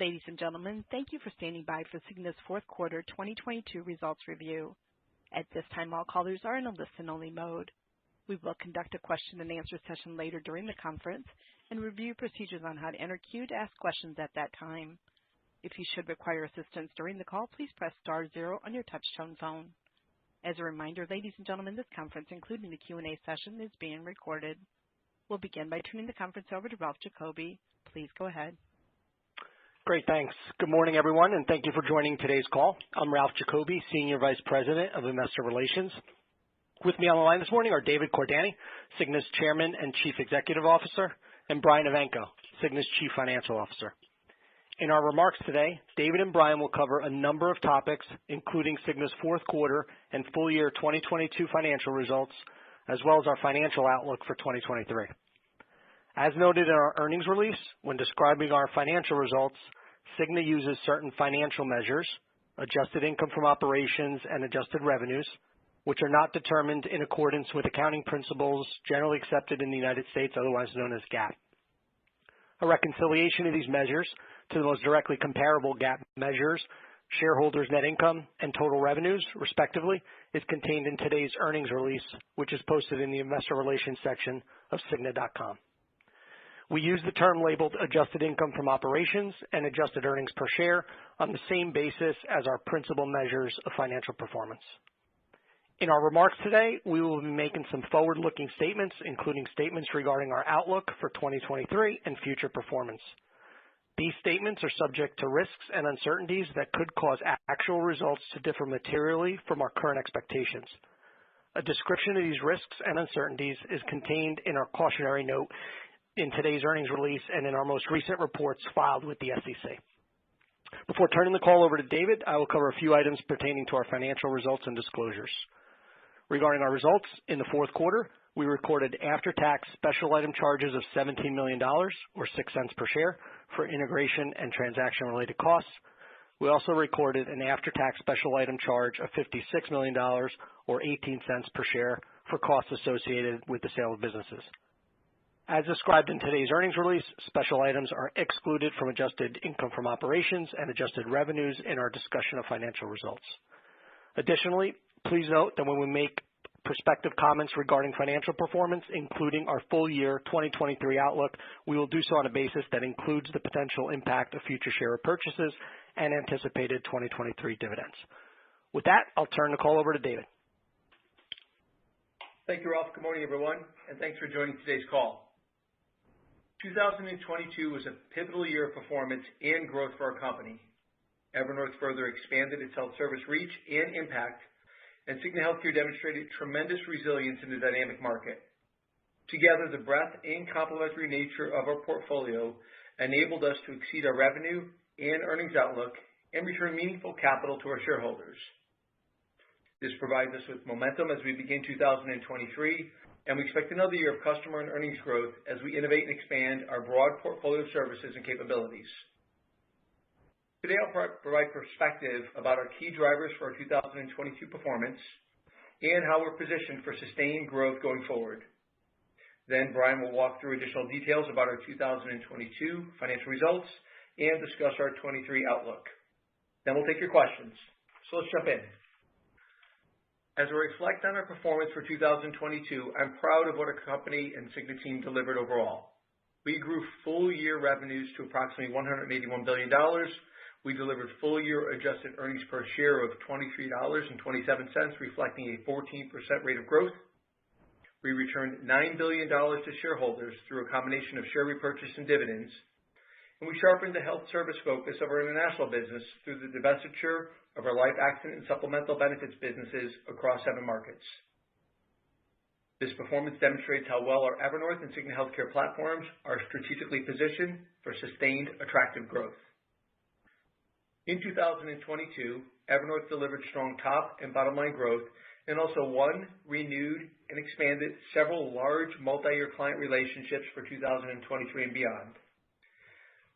Ladies and gentlemen, thank you for standing by for Cigna's fourth quarter 2022 results review. At this time, all callers are in a listen-only mode. We will conduct a question-and-answer session later during the conference and review procedures on how to enter queue to ask questions at that time. If you should require assistance during the call, please press star 0 on your touch-tone phone. As a reminder, ladies and gentlemen, this conference, including the Q&A session, is being recorded. We'll begin by turning the conference over to Ralph Jacoby. Please go ahead. Great, thanks. Good morning, everyone, and thank you for joining today's call. I'm Ralph Jacoby, Senior Vice President of Investor Relations. With me on the line this morning are David Cordani, Cigna's Chairman and Chief Executive Officer, and Brian Evanko, Cigna's Chief Financial Officer. In our remarks today, David and Brian will cover a number of topics, including Cigna's fourth quarter and full year 2022 financial results, as well as our financial outlook for 2023. As noted in our earnings release, when describing our financial results, Cigna uses certain financial measures, adjusted income from operations and adjusted revenues, which are not determined in accordance with accounting principles generally accepted in the United States, otherwise known as GAAP. A reconciliation of these measures to the most directly comparable GAAP measures, shareholders' net income and total revenues, respectively, is contained in today's earnings release, which is posted in the Investor Relations section of Cigna.com. We use the term labeled adjusted income from operations and adjusted earnings per share on the same basis as our principal measures of financial performance. In our remarks today, we will be making some forward-looking statements, including statements regarding our outlook for 2023 and future performance. These statements are subject to risks and uncertainties that could cause actual results to differ materially from our current expectations. A description of these risks and uncertainties is contained in our cautionary note in today's earnings release and in our most recent reports filed with the SEC. Before turning the call over to David, I will cover a few items pertaining to our financial results and disclosures. Regarding our results, in the fourth quarter, we recorded after-tax special item charges of $17 million, or 6 cents per share, for integration and transaction-related costs. We also recorded an after-tax special item charge of $56 million, or 18 cents per share, for costs associated with the sale of businesses. As described in today's earnings release, special items are excluded from adjusted income from operations and adjusted revenues in our discussion of financial results. Additionally, please note that when we make prospective comments regarding financial performance, including our full year 2023 outlook, we will do so on a basis that includes the potential impact of future share purchases and anticipated 2023 dividends. With that, I'll turn the call over to David. Thank you, Ralph. Good morning, everyone, and thanks for joining today's call. 2022 was a pivotal year of performance and growth for our company. Evernorth further expanded its health service reach and impact, and Cigna Healthcare demonstrated tremendous resilience in the dynamic market. Together, the breadth and complementary nature of our portfolio enabled us to exceed our revenue and earnings outlook and return meaningful capital to our shareholders. This provides us with momentum as we begin 2023, and we expect another year of customer and earnings growth as we innovate and expand our broad portfolio of services and capabilities. Today, I'll provide perspective about our key drivers for our 2022 performance and how we're positioned for sustained growth going forward. Then Brian will walk through additional details about our 2022 financial results and discuss our 23 outlook. Then we'll take your questions. So let's jump in. As I reflect on our performance for 2022, I'm proud of what our company and Cigna team delivered overall. We grew full-year revenues to approximately $181 billion. We delivered full-year adjusted earnings per share of $23.27, reflecting a 14% rate of growth. We returned $9 billion to shareholders through a combination of share repurchase and dividends. And we sharpened the health service focus of our international business through the divestiture of our life, accident, and supplemental benefits businesses across 7 markets. This performance demonstrates how well our Evernorth and Cigna Healthcare platforms are strategically positioned for sustained, attractive growth. In 2022, Evernorth delivered strong top and bottom line growth and also won, renewed, and expanded several large multi-year client relationships for 2023 and beyond.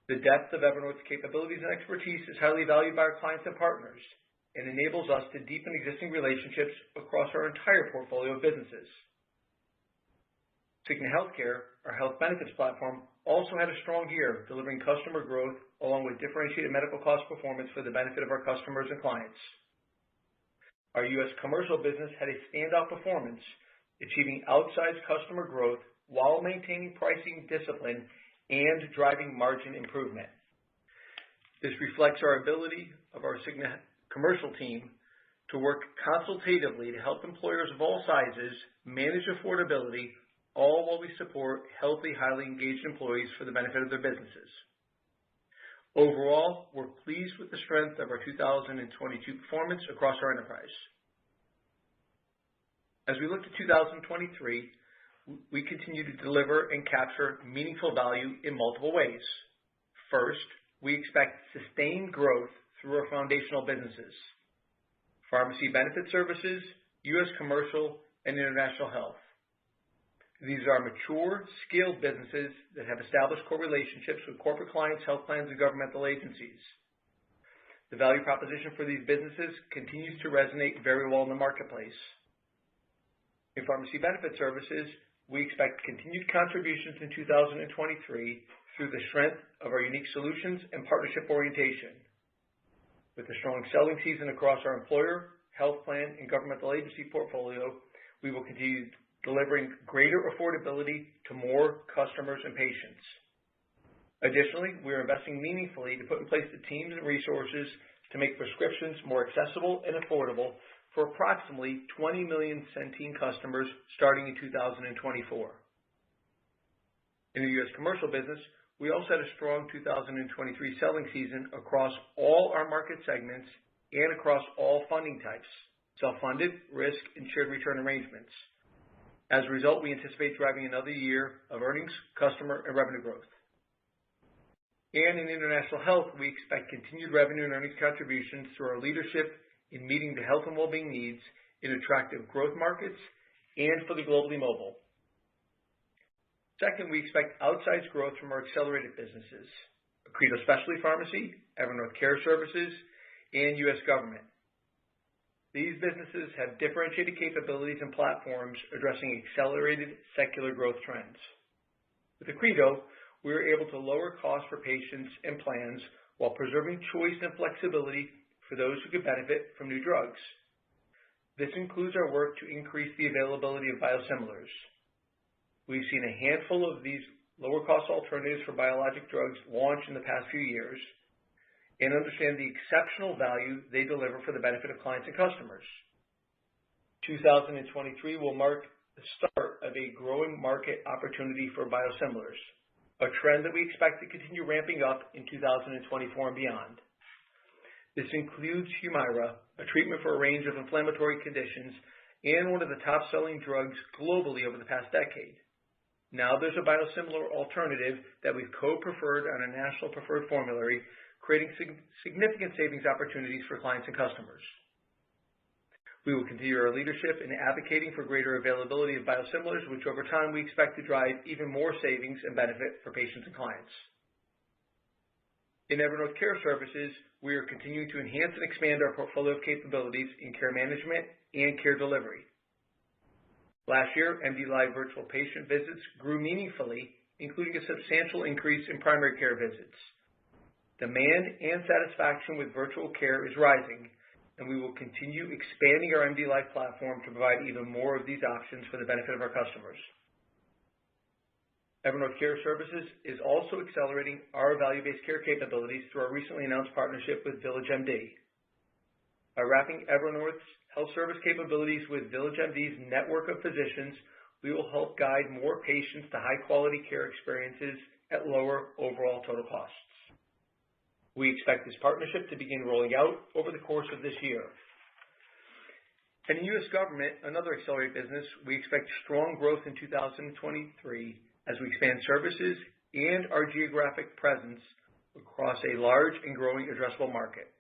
The depth of Evernorth's capabilities and expertise is highly valued by our clients and partners and enables us to deepen existing relationships across our entire portfolio of businesses. Cigna Healthcare, our health benefits platform, also had a strong year, delivering customer growth along with differentiated medical cost performance for the benefit of our customers and clients. Our U.S. commercial business had a standout performance, achieving outsized customer growth while maintaining pricing discipline and driving margin improvement. This reflects our ability of our Cigna commercial team to work consultatively to help employers of all sizes manage affordability, all while we support healthy, highly engaged employees for the benefit of their businesses. Overall, we're pleased with the strength of our 2022 performance across our enterprise. As we look to 2023, we continue to deliver and capture meaningful value in multiple ways. First, we expect sustained growth through our foundational businesses: pharmacy benefit services, U.S. commercial, and international health. These are mature, scaled businesses that have established core relationships with corporate clients, health plans, and governmental agencies. The value proposition for these businesses continues to resonate very well in the marketplace. In pharmacy benefit services, we expect continued contributions in 2023 through the strength of our unique solutions and partnership orientation. With a strong selling season across our employer, health plan, and governmental agency portfolio, we will continue delivering greater affordability to more customers and patients. Additionally, we are investing meaningfully to put in place the teams and resources to make prescriptions more accessible and affordable for approximately 20 million Centene customers starting in 2024. In the U.S. commercial business, we also had a strong 2023 selling season across all our market segments and across all funding types: self-funded, risk, and shared return arrangements. As a result, we anticipate driving another year of earnings, customer, and revenue growth. And in international health, we expect continued revenue and earnings contributions through our leadership in meeting the health and well-being needs in attractive growth markets and for the globally mobile. Second, we expect outsized growth from our accelerated businesses: Accredo Specialty Pharmacy, Evernorth Care Services, and U.S. Government. These businesses have differentiated capabilities and platforms addressing accelerated secular growth trends. With Accredo, we are able to lower costs for patients and plans while preserving choice and flexibility for those who could benefit from new drugs. This includes our work to increase the availability of biosimilars. We've seen a handful of these lower-cost alternatives for biologic drugs launch in the past few years and understand the exceptional value they deliver for the benefit of clients and customers. 2023 will mark the start of a growing market opportunity for biosimilars, a trend that we expect to continue ramping up in 2024 and beyond. This includes Humira, a treatment for a range of inflammatory conditions and one of the top-selling drugs globally over the past decade. Now there's a biosimilar alternative that we've co-preferred on a national preferred formulary, creating significant savings opportunities for clients and customers. We will continue our leadership in advocating for greater availability of biosimilars, which over time we expect to drive even more savings and benefit for patients and clients. In Evernorth Care Services, we are continuing to enhance and expand our portfolio of capabilities in care management and care delivery. Last year, MDLIVE virtual patient visits grew meaningfully, including a substantial increase in primary care visits. Demand and satisfaction with virtual care is rising, and we will continue expanding our MDLIVE platform to provide even more of these options for the benefit of our customers. Evernorth Care Services is also accelerating our value-based care capabilities through our recently announced partnership with VillageMD. By wrapping Evernorth's health service capabilities with VillageMD's network of physicians, we will help guide more patients to high-quality care experiences at lower overall total costs. We expect this partnership to begin rolling out over the course of this year. And in U.S. Government, another accelerated business, we expect strong growth in 2023 as we expand services and our geographic presence across a large and growing addressable market.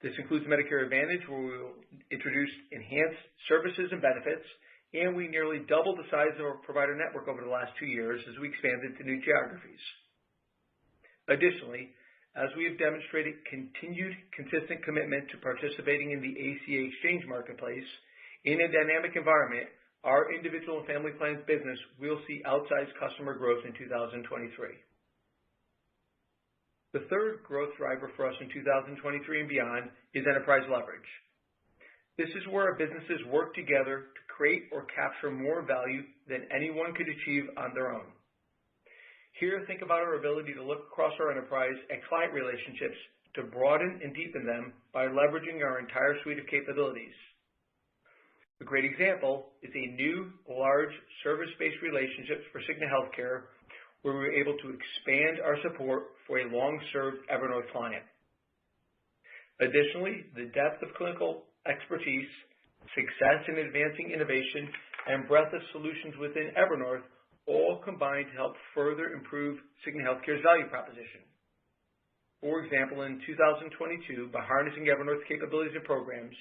This includes Medicare Advantage, where we will introduce enhanced services and benefits, and we nearly doubled the size of our provider network over the last 2 years as we expanded to new geographies. Additionally, as we have demonstrated continued consistent commitment to participating in the ACA exchange marketplace, in a dynamic environment, our individual and family plans business will see outsized customer growth in 2023. The third growth driver for us in 2023 and beyond is enterprise leverage. This is where our businesses work together to create or capture more value than anyone could achieve on their own. Here, think about our ability to look across our enterprise at client relationships to broaden and deepen them by leveraging our entire suite of capabilities. A great example is a new, large, service-based relationships for Cigna Healthcare, where we were able to expand our support for a long-served Evernorth client. Additionally, the depth of clinical expertise, success in advancing innovation, and breadth of solutions within Evernorth all combine to help further improve Cigna Healthcare's value proposition. For example, in 2022, by harnessing Evernorth's capabilities and programs,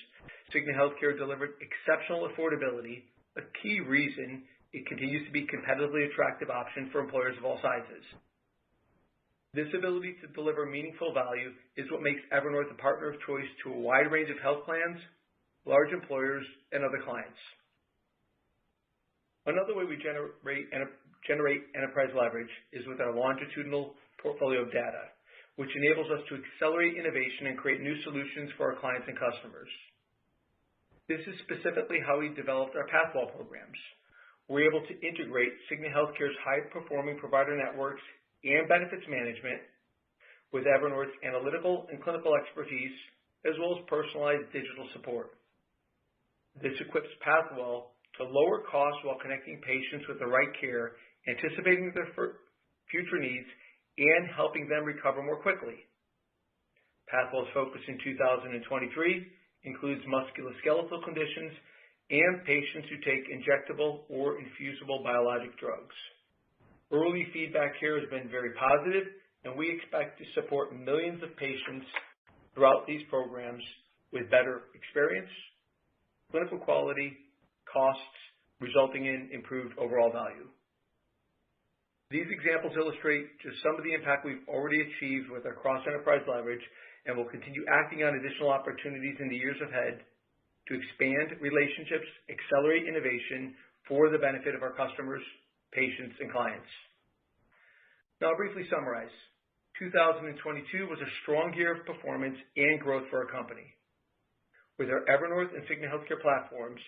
Cigna Healthcare delivered exceptional affordability, a key reason it continues to be a competitively attractive option for employers of all sizes. This ability to deliver meaningful value is what makes Evernorth a partner of choice to a wide range of health plans, large employers, and other clients. Another way we generate enterprise leverage is with our longitudinal portfolio of data, which enables us to accelerate innovation and create new solutions for our clients and customers. This is specifically how we developed our Pathwell programs. We're able to integrate Cigna Healthcare's high-performing provider networks and benefits management with Evernorth's analytical and clinical expertise, as well as personalized digital support. This equips Pathwell to lower costs while connecting patients with the right care, anticipating their future needs, and helping them recover more quickly. Pathwell's focus in 2023 includes musculoskeletal conditions and patients who take injectable or infusible biologic drugs. Early feedback here has been very positive, and we expect to support millions of patients throughout these programs with better experience, clinical quality, costs, resulting in improved overall value. These examples illustrate just some of the impact we've already achieved with our cross-enterprise leverage, and will continue acting on additional opportunities in the years ahead to expand relationships, accelerate innovation for the benefit of our customers, patients, and clients. Now, I'll briefly summarize. 2022 was a strong year of performance and growth for our company. With our Evernorth and Cigna Healthcare platforms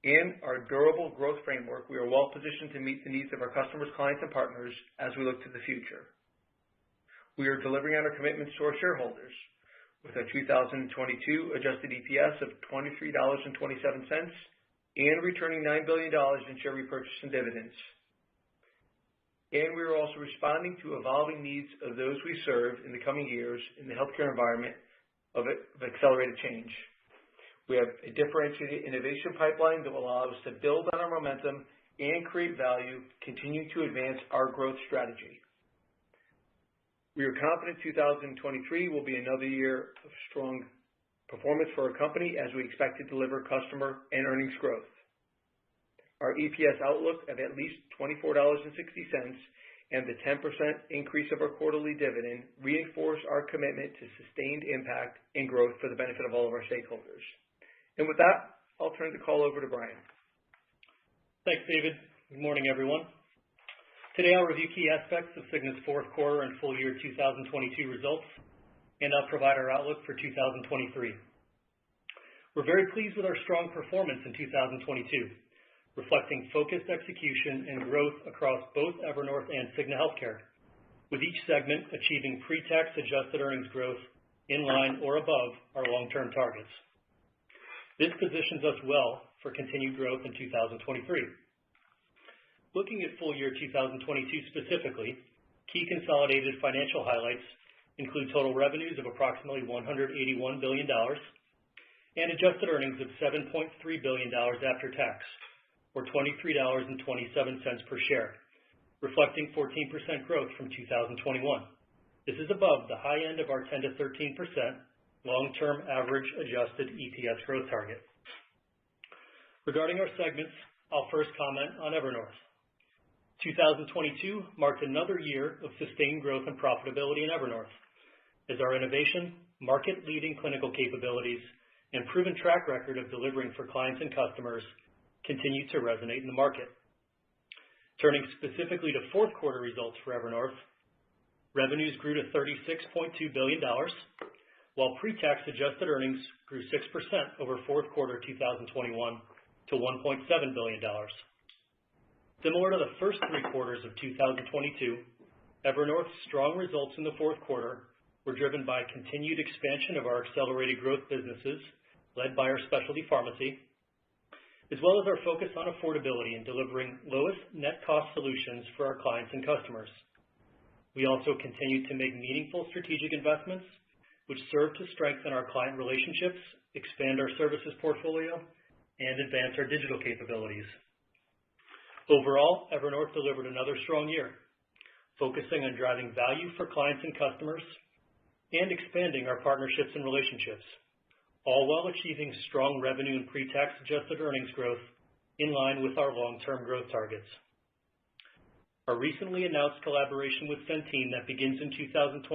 and our durable growth framework, we are well positioned to meet the needs of our customers, clients, and partners as we look to the future. We are delivering on our commitments to our shareholders with our 2022 adjusted EPS of $23.27 and returning $9 billion in share repurchase and dividends. And we are also responding to evolving needs of those we serve in the coming years in the healthcare environment of accelerated change. We have a differentiated innovation pipeline that will allow us to build on our momentum and create value, continuing to advance our growth strategy. We are confident 2023 will be another year of strong performance for our company as we expect to deliver customer and earnings growth. Our EPS outlook of at least $24.60 and the 10% increase of our quarterly dividend reinforce our commitment to sustained impact and growth for the benefit of all of our stakeholders. And with that, I'll turn the call over to Brian. Thanks, David. Good morning, everyone. Today, I'll review key aspects of Cigna's fourth quarter and full year 2022 results, and I'll provide our outlook for 2023. We're very pleased with our strong performance in 2022, reflecting focused execution and growth across both Evernorth and Cigna Healthcare, with each segment achieving pre-tax adjusted earnings growth in line or above our long-term targets. This positions us well for continued growth in 2023. Looking at full year 2022 specifically, key consolidated financial highlights include total revenues of approximately $181 billion and adjusted earnings of $7.3 billion after tax, or $23.27 per share, reflecting 14% growth from 2021. This is above the high end of our 10 to 13% long-term average adjusted EPS growth target. Regarding our segments, I'll first comment on Evernorth. 2022 marked another year of sustained growth and profitability in Evernorth, as our innovation, market-leading clinical capabilities, and proven track record of delivering for clients and customers continue to resonate in the market. Turning specifically to fourth quarter results for Evernorth, revenues grew to $36.2 billion, while pre-tax adjusted earnings grew 6% over fourth quarter 2021 to $1.7 billion. Similar to the first three quarters of 2022, Evernorth's strong results in the fourth quarter were driven by continued expansion of our accelerated growth businesses, led by our specialty pharmacy, as well as our focus on affordability and delivering lowest net cost solutions for our clients and customers. We also continued to make meaningful strategic investments, which serve to strengthen our client relationships, expand our services portfolio, and advance our digital capabilities. Overall, Evernorth delivered another strong year, focusing on driving value for clients and customers and expanding our partnerships and relationships, all while achieving strong revenue and pre-tax adjusted earnings growth in line with our long-term growth targets. Our recently announced collaboration with Centene that begins in 2024,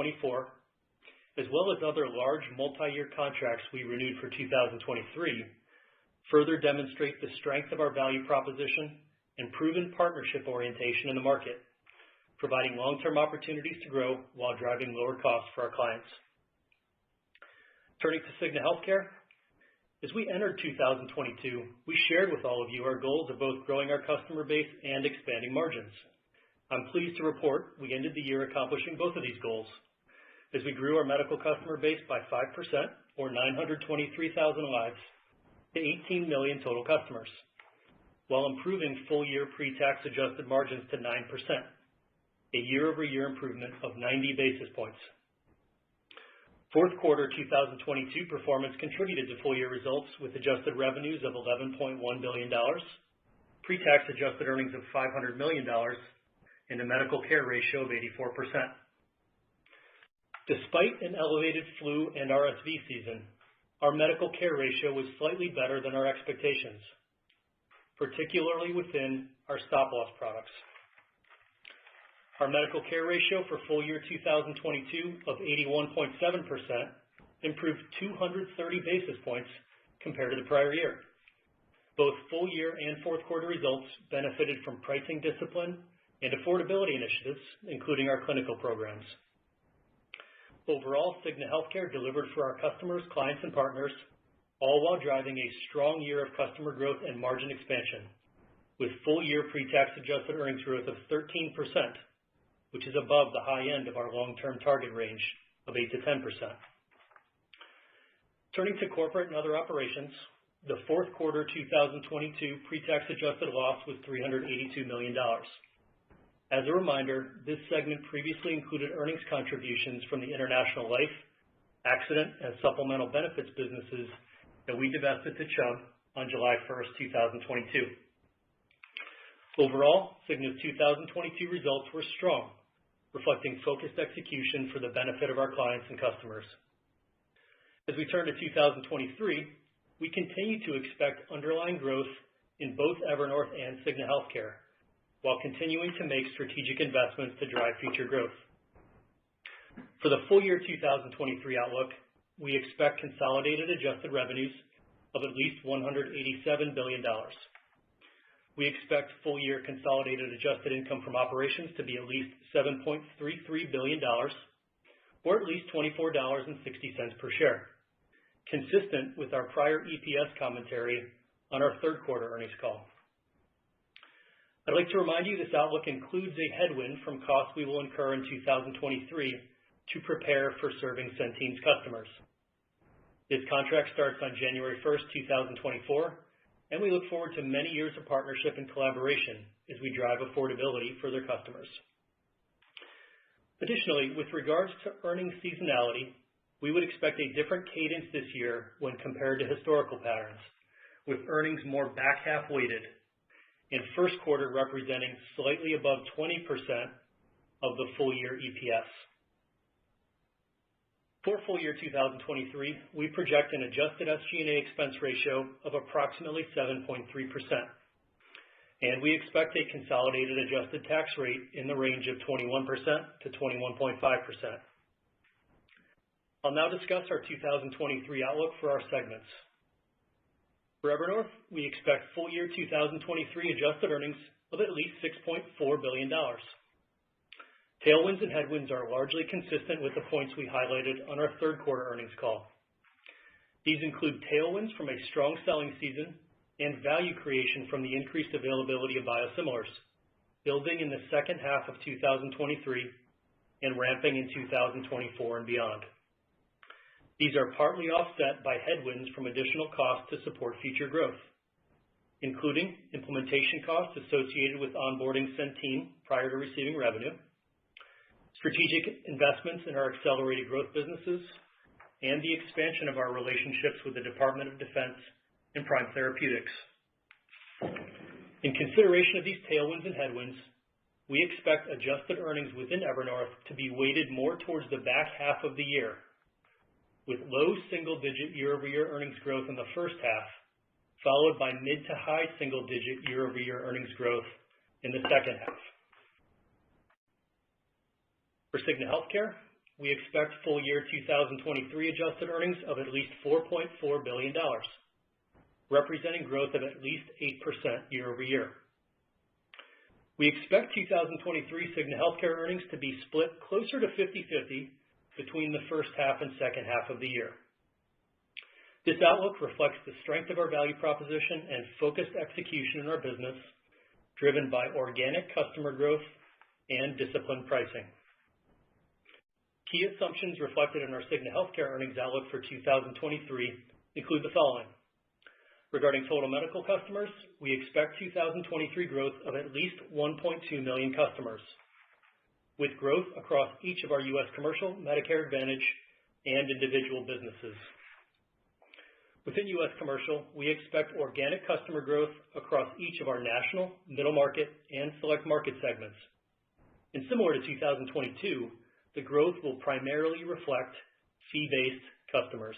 as well as other large multi-year contracts we renewed for 2023, further demonstrate the strength of our value proposition and proven partnership orientation in the market, providing long-term opportunities to grow while driving lower costs for our clients. Turning to Cigna Healthcare, as we entered 2022, we shared with all of you our goals of both growing our customer base and expanding margins. I'm pleased to report we ended the year accomplishing both of these goals, as we grew our medical customer base by 5%, or 923,000 lives, to 18 million total customers, while improving full-year pre-tax adjusted margins to 9%, a year-over-year improvement of 90 basis points. Fourth quarter 2022 performance contributed to full-year results with adjusted revenues of $11.1 billion, pre-tax adjusted earnings of $500 million, and a medical care ratio of 84%. Despite an elevated flu and RSV season, our medical care ratio was slightly better than our expectations, particularly within our stop-loss products. Our medical care ratio for full year 2022 of 81.7% improved 230 basis points compared to the prior year. Both full year and fourth quarter results benefited from pricing discipline and affordability initiatives, including our clinical programs. Overall, Cigna Healthcare delivered for our customers, clients, and partners, all while driving a strong year of customer growth and margin expansion, with full-year pre-tax adjusted earnings growth of 13%, which is above the high end of our long-term target range of 8 to 10%. Turning to corporate and other operations, the fourth quarter 2022 pre-tax adjusted loss was $382 million. As a reminder, this segment previously included earnings contributions from the international life, accident, and supplemental benefits businesses that we divested to Chubb on July 1st, 2022. Overall, Cigna's 2022 results were strong, reflecting focused execution for the benefit of our clients and customers. As we turn to 2023, we continue to expect underlying growth in both Evernorth and Cigna Healthcare, while continuing to make strategic investments to drive future growth. For the full year 2023 outlook, we expect consolidated adjusted revenues of at least $187 billion. We expect full year consolidated adjusted income from operations to be at least $7.33 billion, or at least $24.60 per share, consistent with our prior EPS commentary on our third quarter earnings call. I'd like to remind you this outlook includes a headwind from costs we will incur in 2023 to prepare for serving Centene's customers. This contract starts on January 1st, 2024, and we look forward to many years of partnership and collaboration as we drive affordability for their customers. Additionally, with regards to earnings seasonality, we would expect a different cadence this year when compared to historical patterns, with earnings more back half weighted, and first quarter representing slightly above 20% of the full year EPS. For full year 2023, we project an adjusted SG&A expense ratio of approximately 7.3%, and we expect a consolidated adjusted tax rate in the range of 21% to 21.5%. I'll now discuss our 2023 outlook for our segments. For Evernorth, we expect full year 2023 adjusted earnings of at least $6.4 billion. Tailwinds and headwinds are largely consistent with the points we highlighted on our third quarter earnings call. These include tailwinds from a strong selling season and value creation from the increased availability of biosimilars, building in the second half of 2023 and ramping in 2024 and beyond. These are partly offset by headwinds from additional costs to support future growth, including implementation costs associated with onboarding Centene prior to receiving revenue, strategic investments in our accelerated growth businesses, and the expansion of our relationships with the Department of Defense and Prime Therapeutics. In consideration of these tailwinds and headwinds, we expect adjusted earnings within Evernorth to be weighted more towards the back half of the year, with low single-digit year-over-year earnings growth in the first half, followed by mid to high single-digit year-over-year earnings growth in the second half. For Cigna Healthcare, we expect full year 2023 adjusted earnings of at least $4.4 billion, representing growth of at least 8% year-over-year. We expect 2023 Cigna Healthcare earnings to be split closer to 50-50 between the first half and second half of the year. This outlook reflects the strength of our value proposition and focused execution in our business, driven by organic customer growth and disciplined pricing. Key assumptions reflected in our Cigna Healthcare earnings outlook for 2023 include the following. Regarding total medical customers, we expect 2023 growth of at least 1.2 million customers, with growth across each of our U.S. commercial, Medicare Advantage, and individual businesses. Within U.S. commercial, we expect organic customer growth across each of our national, middle market, and select market segments. And similar to 2022, the growth will primarily reflect fee-based customers.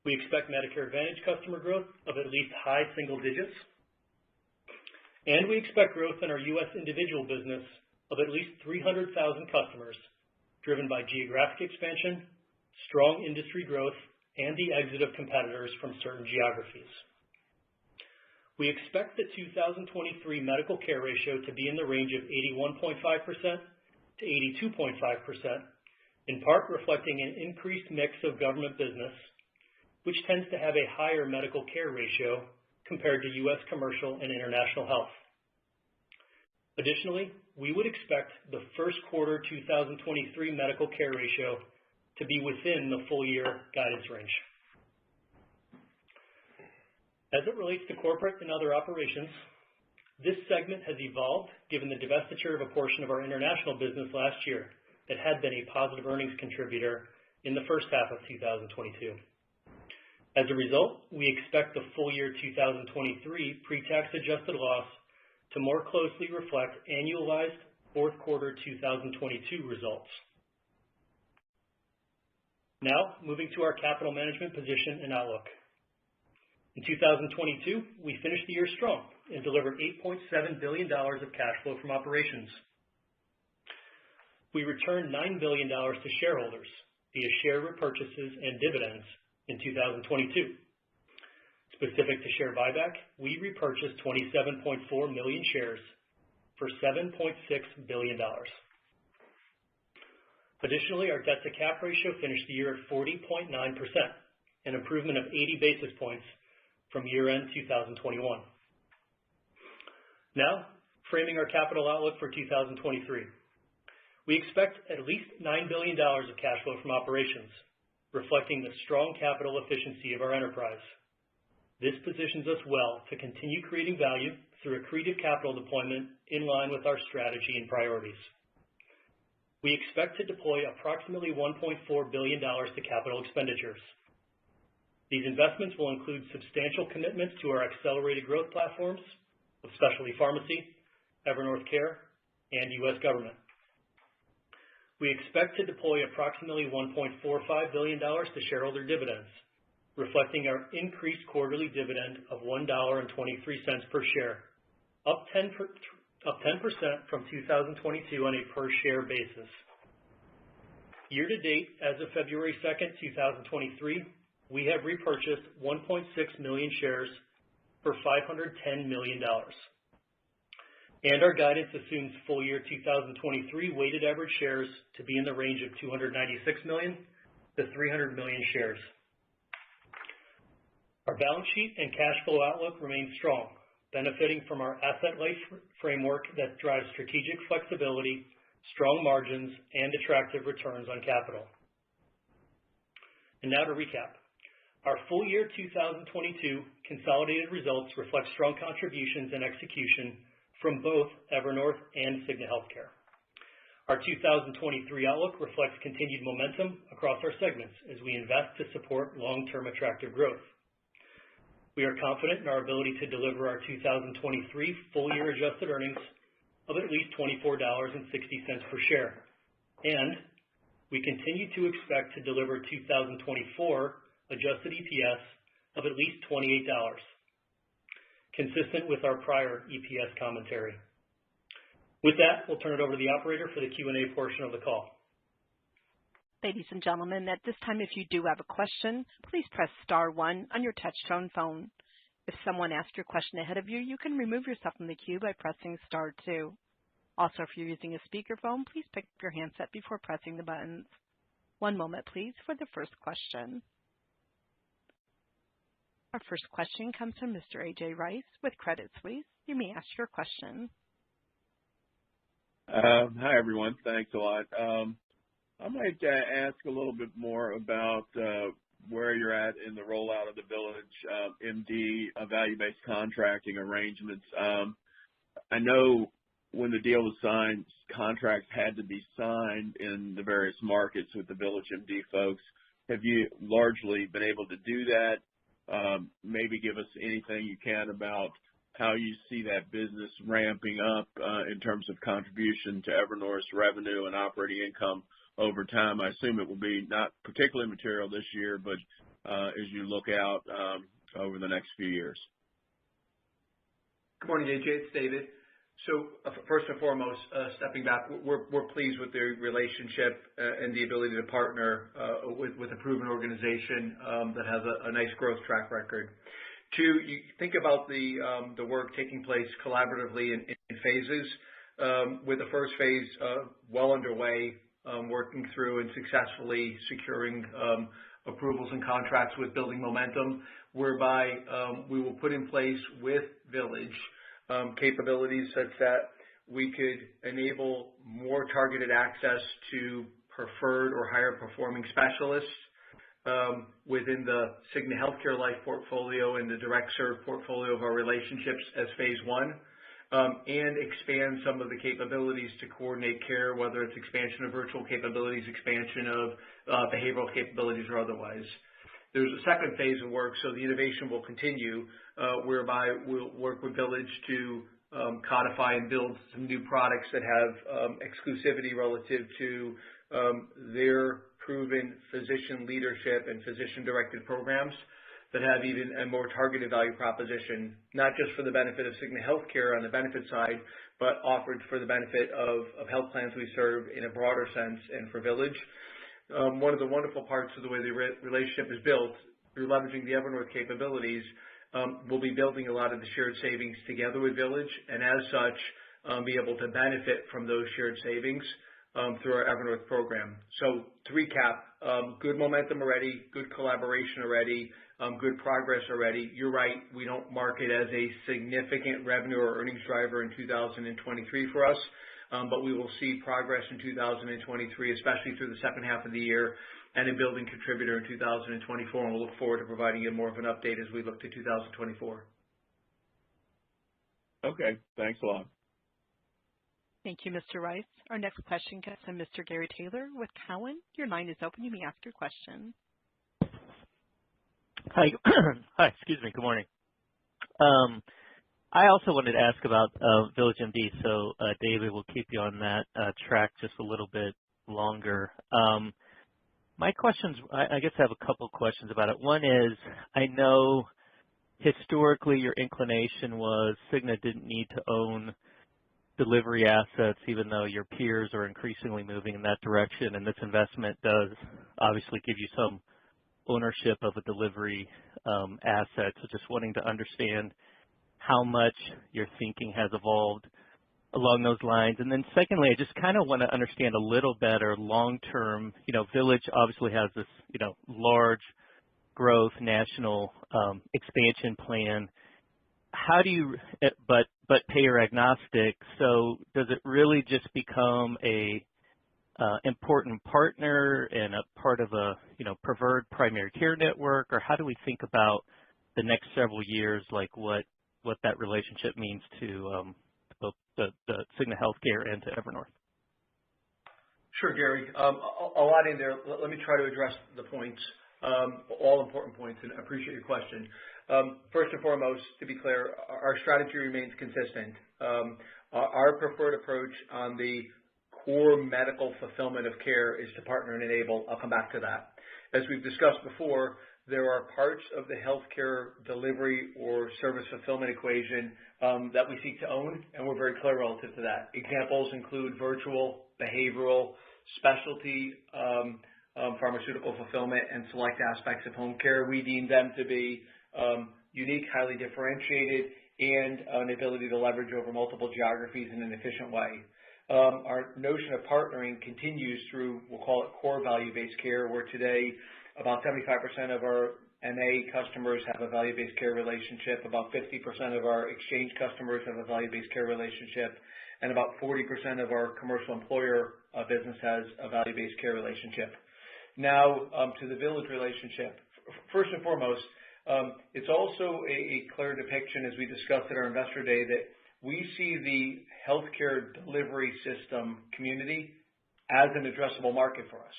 We expect Medicare Advantage customer growth of at least high single digits, and we expect growth in our U.S. individual business of at least 300,000 customers, driven by geographic expansion, strong industry growth, and the exit of competitors from certain geographies. We expect the 2023 medical care ratio to be in the range of 81.5% to 82.5%, in part reflecting an increased mix of government business, which tends to have a higher medical care ratio compared to U.S. commercial and international health. Additionally, we would expect the first quarter 2023 medical care ratio to be within the full year guidance range. As it relates to corporate and other operations, this segment has evolved given the divestiture of a portion of our international business last year that had been a positive earnings contributor in the first half of 2022. As a result, we expect the full year 2023 pre-tax adjusted loss to more closely reflect annualized fourth quarter 2022 results. Now, moving to our capital management position and outlook. In 2022, we finished the year strong and delivered $8.7 billion of cash flow from operations. We returned $9 billion to shareholders via share repurchases and dividends in 2022. Specific to share buyback, we repurchased 27.4 million shares for $7.6 billion. Additionally, our debt-to-cap ratio finished the year at 40.9%, an improvement of 80 basis points from year-end 2021. Now, framing our capital outlook for 2023. We expect at least $9 billion of cash flow from operations, reflecting the strong capital efficiency of our enterprise. This positions us well to continue creating value through accretive capital deployment in line with our strategy and priorities. We expect to deploy approximately $1.4 billion to capital expenditures. These investments will include substantial commitments to our accelerated growth platforms of specialty pharmacy, Evernorth Care, and U.S. government. We expect to deploy approximately $1.45 billion to shareholder dividends, reflecting our increased quarterly dividend of $1.23 per share, up 10% from 2022 on a per-share basis. Year-to-date, as of February 2nd, 2023, we have repurchased 1.6 million shares for $510 million. And our guidance assumes full year 2023 weighted average shares to be in the range of 296 million to 300 million shares. Our balance sheet and cash flow outlook remains strong, benefiting from our asset-light framework that drives strategic flexibility, strong margins, and attractive returns on capital. And now to recap. Our full year 2022 consolidated results reflect strong contributions and execution from both Evernorth and Cigna Healthcare. Our 2023 outlook reflects continued momentum across our segments as we invest to support long-term attractive growth. We are confident in our ability to deliver our 2023 full-year adjusted earnings of at least $24.60 per share, and we continue to expect to deliver 2024 adjusted EPS of at least $28, consistent with our prior EPS commentary. With that, we'll turn it over to the operator for the Q&A portion of the call. Ladies and gentlemen, at this time, if you do have a question, please press star one on your touch-tone phone. If someone asks your question ahead of you, you can remove yourself from the queue by pressing star two. Also, if you're using a speakerphone, please pick up your handset before pressing the buttons. One moment, please, for the first question. Our first question comes from Mr. A.J. Rice with Credit Suisse. You may ask your question. Hi, everyone. Thanks a lot. I might ask a little bit more about where you're at in the rollout of the Village MD value-based contracting arrangements. I know when the deal was signed, contracts had to be signed in the various markets with the Village MD folks. Have you largely been able to do that? Maybe give us anything you can about how you see that business ramping up in terms of contribution to Evernorth's revenue and operating income over time. I assume it will be not particularly material this year, but as you look out over the next few years. Good morning, AJ. It's David. So first and foremost, stepping back, we're pleased with the relationship and the ability to partner with a proven organization that has a nice growth track record. Two, you think about the work taking place collaboratively in phases, with the first phase well underway, working through and successfully securing approvals and contracts with building momentum, whereby we will put in place with Village capabilities such that we could enable more targeted access to preferred or higher performing specialists within the Cigna Healthcare Life portfolio and the direct serve portfolio of our relationships as phase one, and expand some of the capabilities to coordinate care, whether it's expansion of virtual capabilities, expansion of behavioral capabilities, or otherwise. There's a second phase of work, so the innovation will continue, whereby we'll work with Village to codify and build some new products that have exclusivity relative to their proven physician leadership and physician-directed programs that have even a more targeted value proposition, not just for the benefit of Cigna Healthcare on the benefit side, but offered for the benefit of health plans we serve in a broader sense and for Village. One of the wonderful parts of the way the relationship is built, through leveraging the Evernorth capabilities, we'll be building a lot of the shared savings together with Village, and as such, be able to benefit from those shared savings through our Evernorth program. So to recap, good momentum already, good collaboration already, good progress already. You're right, we don't mark it as a significant revenue or earnings driver in 2023 for us, but we will see progress in 2023, especially through the second half of the year, and a building contributor in 2024, and we'll look forward to providing you more of an update as we look to 2024. Okay, thanks a lot. Thank you, Mr. Rice. Our next question comes from Mr. Gary Taylor with Cowen. Your line is open. You may ask your question. Hi. Hi, excuse me. Good morning. I also wanted to ask about Village MD, so David, we'll keep you on that track just a little bit longer. My questions, I guess I have a couple questions about it. One is, I know historically your inclination was Cigna didn't need to own delivery assets, even though your peers are increasingly moving in that direction, and this investment does obviously give you some ownership of a delivery asset. So just wanting to understand how much your thinking has evolved along those lines? And then secondly, I just kind of want to understand a little better long-term. Village obviously has this, large growth national expansion plan. How do you, but payer agnostic? So does it really just become a important partner and a part of a preferred primary care network, or how do we think about the next several years, like what that relationship means to both the Cigna Healthcare and to Evernorth? Sure, Gary. A lot in there. Let me try to address the points, all important points, and I appreciate your question. First and foremost, to be clear, our strategy remains consistent. Our preferred approach on the core medical fulfillment of care is to partner and enable. I'll come back to that. As we've discussed before, there are parts of the healthcare delivery or service fulfillment equation that we seek to own, and we're very clear relative to that. Examples include virtual, behavioral, specialty, pharmaceutical fulfillment, and select aspects of home care. We deem them to be unique, highly differentiated, and an ability to leverage over multiple geographies in an efficient way. Our notion of partnering continues through, we'll call it core value-based care, where today about 75% of our MA customers have a value-based care relationship, about 50% of our exchange customers have a value-based care relationship, and about 40% of our commercial employer business has a value-based care relationship. Now, to the Village relationship. First and foremost, it's also a clear depiction, as we discussed at our Investor Day, that we see the healthcare delivery system community as an addressable market for us.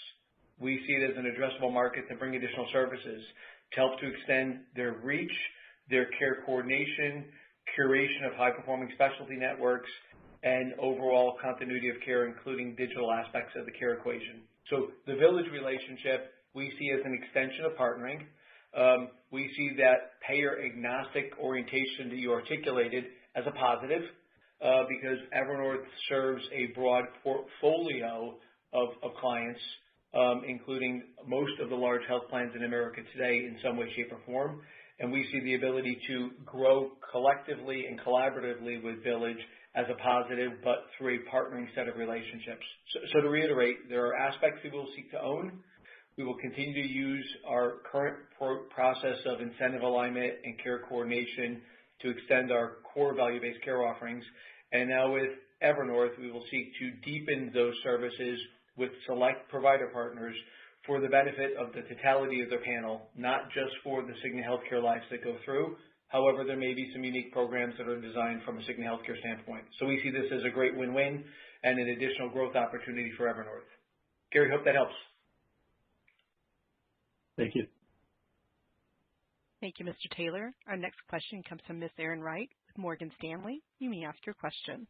We see it as an addressable market to bring additional services, to help to extend their reach, their care coordination, curation of high-performing specialty networks, and overall continuity of care, including digital aspects of the care equation. So the Village relationship we see as an extension of partnering. We see that payer-agnostic orientation that you articulated as a positive because Evernorth serves a broad portfolio of clients, including most of the large health plans in America today in some way, shape, or form. And we see the ability to grow collectively and collaboratively with Village as a positive, but through a partnering set of relationships. So to reiterate, there are aspects we will seek to own. We will continue to use our current process of incentive alignment and care coordination to extend our core value-based care offerings. And now with Evernorth, we will seek to deepen those services with select provider partners for the benefit of the totality of their panel, not just for the Cigna Healthcare lives that go through. However, there may be some unique programs that are designed from a Cigna Healthcare standpoint. So we see this as a great win-win and an additional growth opportunity for Evernorth. Gary, hope that helps. Thank you. Thank you, Mr. Taylor. Our next question comes from Ms. Erin Wright with Morgan Stanley. You may ask your question.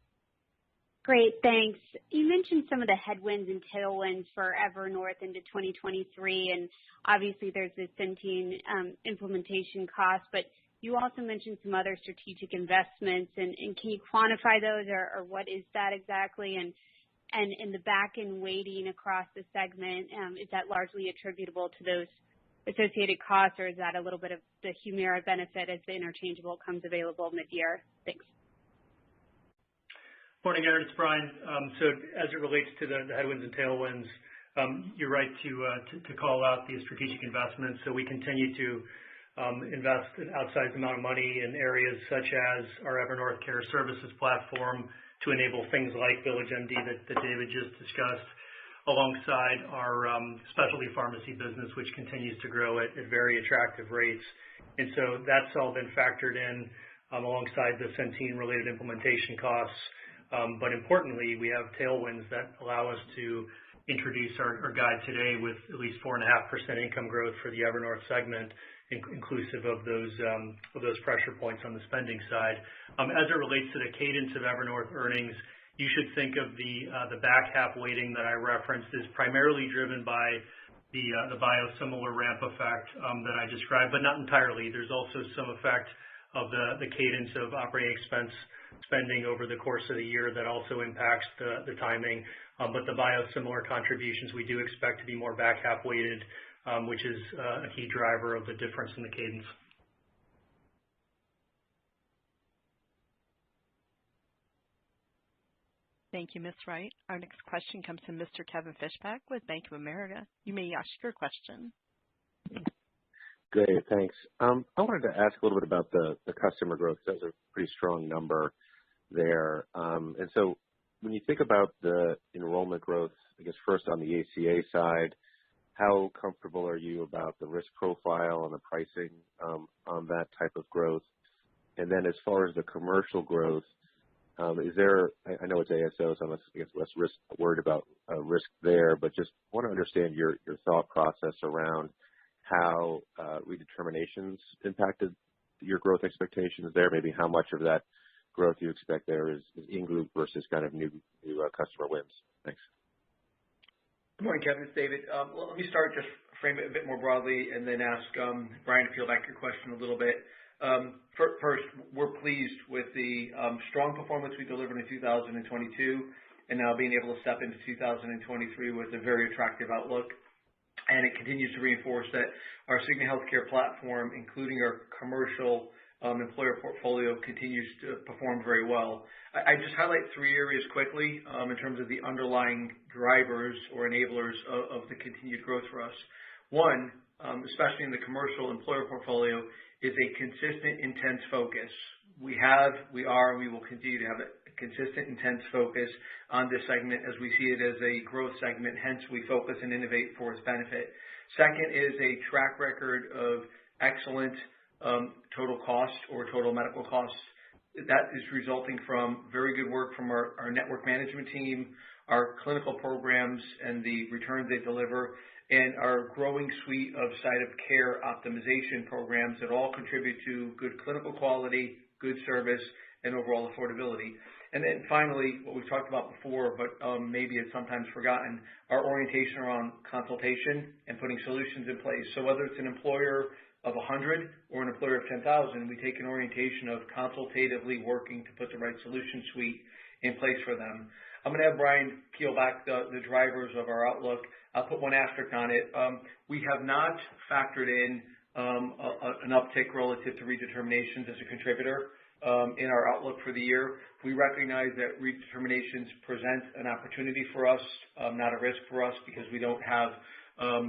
Great, thanks. You mentioned some of the headwinds and tailwinds for Evernorth into 2023, and obviously there's the Centene implementation cost, but you also mentioned some other strategic investments, and can you quantify those, or what is that exactly? And in the back end weighting across the segment, is that largely attributable to those associated costs, or is that a little bit of the Humira benefit as the interchangeable comes available mid-year? Thanks. Morning, Erin. It's Brian. So as it relates to the headwinds and tailwinds, you're right to call out the strategic investments. So we continue to invest an outsized amount of money in areas such as our Evernorth Care Services platform to enable things like VillageMD that David just discussed, alongside our specialty pharmacy business, which continues to grow at very attractive rates. And so that's all been factored in alongside the Centene-related implementation costs. But importantly, we have tailwinds that allow us to introduce our guide today with at least 4.5% income growth for the Evernorth segment, inclusive of those pressure points on the spending side. As it relates to the cadence of Evernorth earnings, you should think of the back half weighting that I referenced is primarily driven by the biosimilar ramp effect that I described, but not entirely. There's also some effect of the cadence of operating expense spending over the course of the year that also impacts the timing. But the biosimilar contributions we do expect to be more back half weighted, which is a key driver of the difference in the cadence. Thank you, Ms. Wright. Our next question comes from Mr. Kevin Fischbach with Bank of America. You may ask your question. Great, thanks. I wanted to ask a little bit about the customer growth. That's a pretty strong number there. And so when you think about the enrollment growth, I guess first on the ACA side, how comfortable are you about the risk profile and the pricing on that type of growth? And then as far as the commercial growth, is there, I know it's ASO, so I'm less worried about risk there, but just want to understand your thought process around how redeterminations impacted your growth expectations there, maybe how much of that growth you expect there is in-group versus kind of new customer wins. Thanks. Good morning, Kevin. It's David. Well, let me start, just frame it a bit more broadly, and then ask Brian to peel back your question a little bit. First, we're pleased with the strong performance we delivered in 2022, and now being able to step into 2023 with a very attractive outlook. And it continues to reinforce that our Cigna Healthcare platform, including our commercial employer portfolio, continues to perform very well. I just highlight three areas quickly in terms of the underlying drivers or enablers of the continued growth for us. One, especially in the commercial employer portfolio, is a consistent, intense focus. We are, and we will continue to have a consistent, intense focus on this segment as we see it as a growth segment. Hence, we focus and innovate for its benefit. Second is a track record of excellent total cost or total medical costs. That is resulting from very good work from our network management team, our clinical programs and the returns they deliver, and our growing suite of site of care optimization programs that all contribute to good clinical quality, good service, and overall affordability. And then finally, what we've talked about before, but maybe it's sometimes forgotten, our orientation around consultation and putting solutions in place. So whether it's an employer of 100 or an employer of 10,000, we take an orientation of consultatively working to put the right solution suite in place for them. I'm going to have Brian peel back the drivers of our outlook. I'll put one asterisk on it. We have not factored in an uptick relative to redeterminations as a contributor in our outlook for the year. We recognize that redeterminations present an opportunity for us, not a risk for us, because we don't have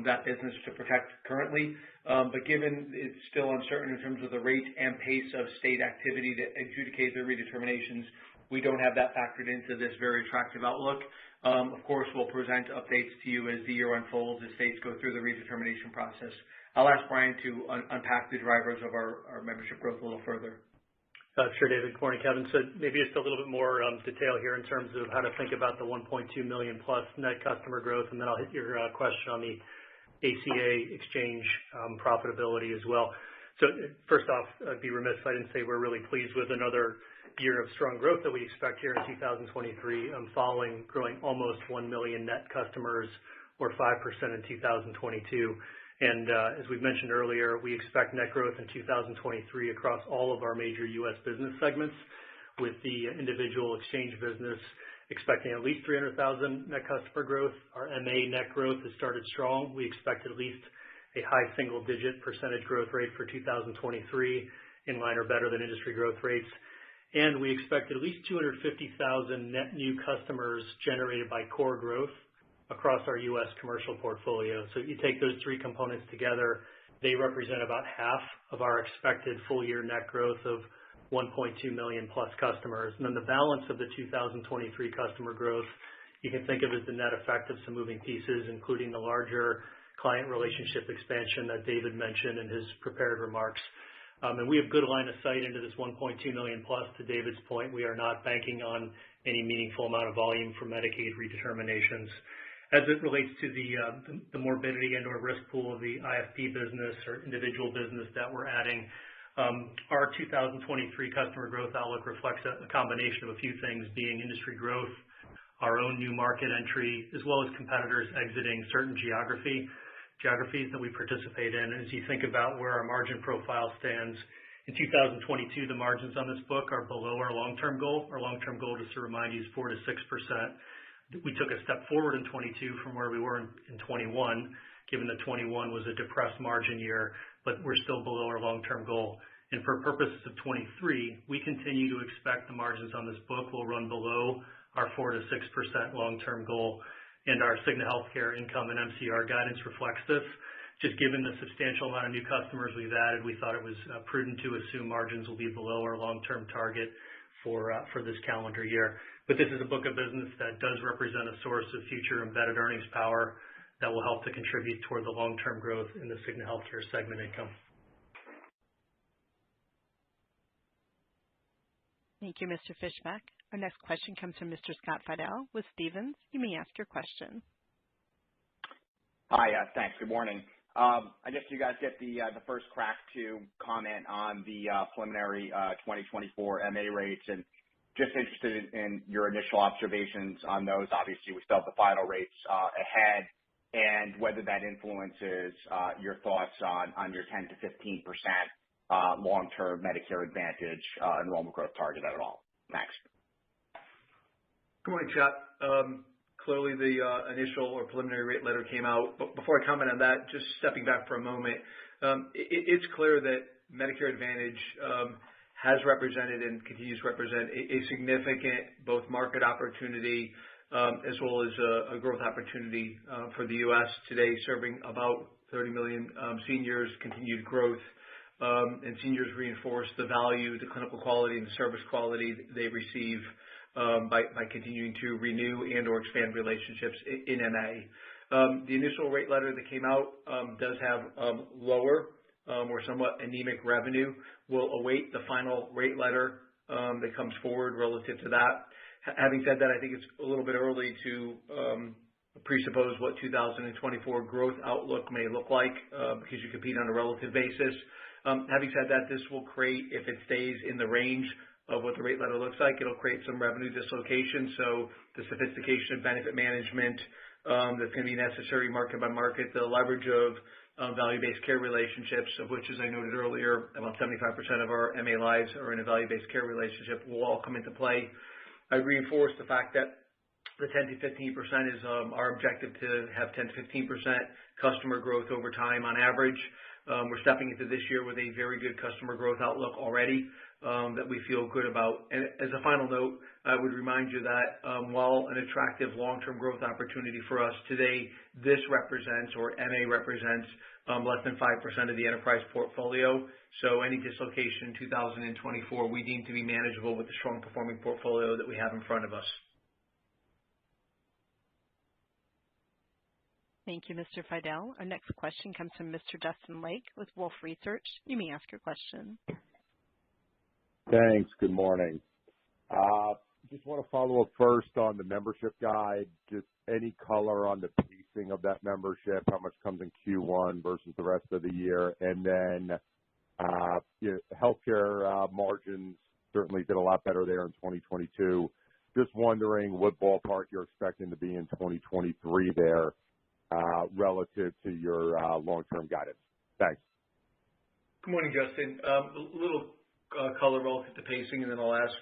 that business to protect currently. But given it's still uncertain in terms of the rate and pace of state activity to adjudicate their redeterminations, we don't have that factored into this very attractive outlook. Of course, we'll present updates to you as the year unfolds, as states go through the redetermination process. I'll ask Brian to unpack the drivers of our membership growth a little further. Sure, David. Good morning, Kevin. So maybe just a little bit more detail here in terms of how to think about the 1.2 million plus net customer growth, and then I'll hit your question on the ACA exchange profitability as well. So first off, I'd be remiss if I didn't say we're really pleased with another year of strong growth that we expect here in 2023, following growing almost 1 million net customers or 5% in 2022. And as we've mentioned earlier, we expect net growth in 2023 across all of our major U.S. business segments, with the individual exchange business expecting at least 300,000 net customer growth. Our MA net growth has started strong. We expect at least a high single-digit percentage growth rate for 2023, in line or better than industry growth rates. And we expect at least 250,000 net new customers generated by core growth across our U.S. commercial portfolio. So you take those three components together, they represent about half of our expected full-year net growth of 1.2 million plus customers. And then the balance of the 2023 customer growth, you can think of as the net effect of some moving pieces, including the larger client relationship expansion that David mentioned in his prepared remarks. And we have good line of sight into this 1.2 million plus. To David's point, we are not banking on any meaningful amount of volume from Medicaid redeterminations. As it relates to the morbidity and or risk pool of the IFP business or individual business that we're adding, our 2023 customer growth outlook reflects a combination of a few things, being industry growth, our own new market entry, as well as competitors exiting certain geographies that we participate in. And as you think about where our margin profile stands, in 2022, the margins on this book are below our long-term goal. Our long-term goal, just to remind you, is 4 to 6%. We took a step forward in 22 from where we were in 21, given that 21 was a depressed margin year, but we're still below our long-term goal. And for purposes of 23, we continue to expect the margins on this book will run below our 4 to 6% long-term goal, and our Cigna Healthcare income and MCR guidance reflects this. Just given the substantial amount of new customers we've added, we thought it was prudent to assume margins will be below our long-term target for this calendar year. But this is a book of business that does represent a source of future embedded earnings power that will help to contribute toward the long-term growth in the Cigna Healthcare segment income. Thank you, Mr. Fishback. Our next question comes from Mr. Scott Fidel with Stephens. You may ask your question. Hi, thanks. Good morning. I guess you guys get the first crack to comment on the preliminary 2024 MA rates, and just interested in your initial observations on those. Obviously, we still have the final rates ahead, and whether that influences your thoughts on your 10 to 15% long-term Medicare Advantage enrollment growth target at all. Thanks. Good morning, Scott. Clearly, the initial or preliminary rate letter came out. But before I comment on that, just stepping back for a moment, it's clear that Medicare Advantage has represented and continues to represent a significant both market opportunity as well as a growth opportunity for the U.S. today, serving about 30 million seniors, continued growth, and seniors reinforce the value, the clinical quality, and the service quality they receive by continuing to renew and or expand relationships in MA. The initial rate letter that came out does have lower or somewhat anemic revenue. We'll await the final rate letter that comes forward relative to that. Having said that, I think it's a little bit early to presuppose what 2024 growth outlook may look like because you compete on a relative basis. Having said that, this will create, if it stays in the range of what the rate letter looks like, it'll create some revenue dislocation. So the sophistication of benefit management that's going to be necessary market by market, the leverage of value-based care relationships, of which, as I noted earlier, about 75% of our MA lives are in a value-based care relationship, will all come into play. I reinforce the fact that the 10 to 15% is our objective to have 10 to 15% customer growth over time on average. We're stepping into this year with a very good customer growth outlook already that we feel good about. And as a final note, I would remind you that while an attractive long-term growth opportunity for us today, this represents, or MA represents, less than 5% of the enterprise portfolio. So any dislocation in 2024 we deem to be manageable with the strong performing portfolio that we have in front of us. Thank you, Mr. Fidel. Our next question comes from Mr. Justin Lake with Wolfe Research. You may ask your question. Thanks. Good morning. Just want to follow up first on the membership guide. Just any color on the pacing of that membership, how much comes in Q1 versus the rest of the year, and then healthcare margins certainly did a lot better there in 2022. Just wondering what ballpark you're expecting to be in 2023 there relative to your long-term guidance. Thanks. Good morning, Justin. A little color relative to pacing, and then I'll ask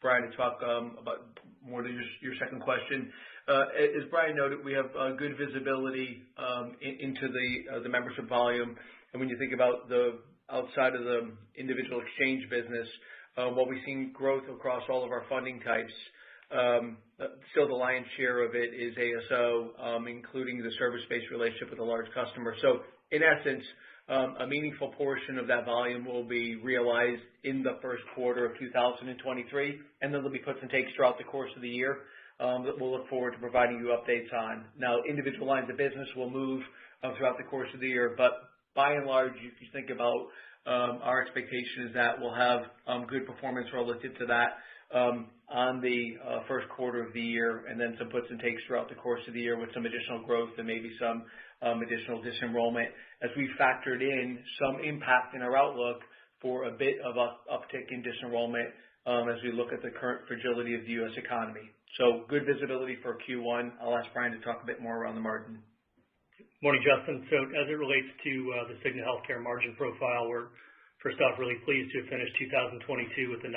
Brian to talk about more to your second question. As Brian noted, we have good visibility into the membership volume. And when you think about the outside of the individual exchange business, while we've seen growth across all of our funding types, still the lion's share of it is ASO, including the service-based relationship with a large customer. So in essence, a meaningful portion of that volume will be realized in the first quarter of 2023, and then there'll be puts and takes throughout the course of the year that we'll look forward to providing you updates on. Now, individual lines of business will move throughout the course of the year, but by and large, if you think about our expectation is that we'll have good performance relative to that on the first quarter of the year, and then some puts and takes throughout the course of the year with some additional growth and maybe some additional disenrollment, as we factored in some impact in our outlook for a bit of an uptick in disenrollment as we look at the current fragility of the U.S. economy. So good visibility for Q1. I'll ask Brian to talk a bit more around the margin. Morning, Justin. So as it relates to the Cigna Healthcare margin profile, we're first off really pleased to have finished 2022 with a 9%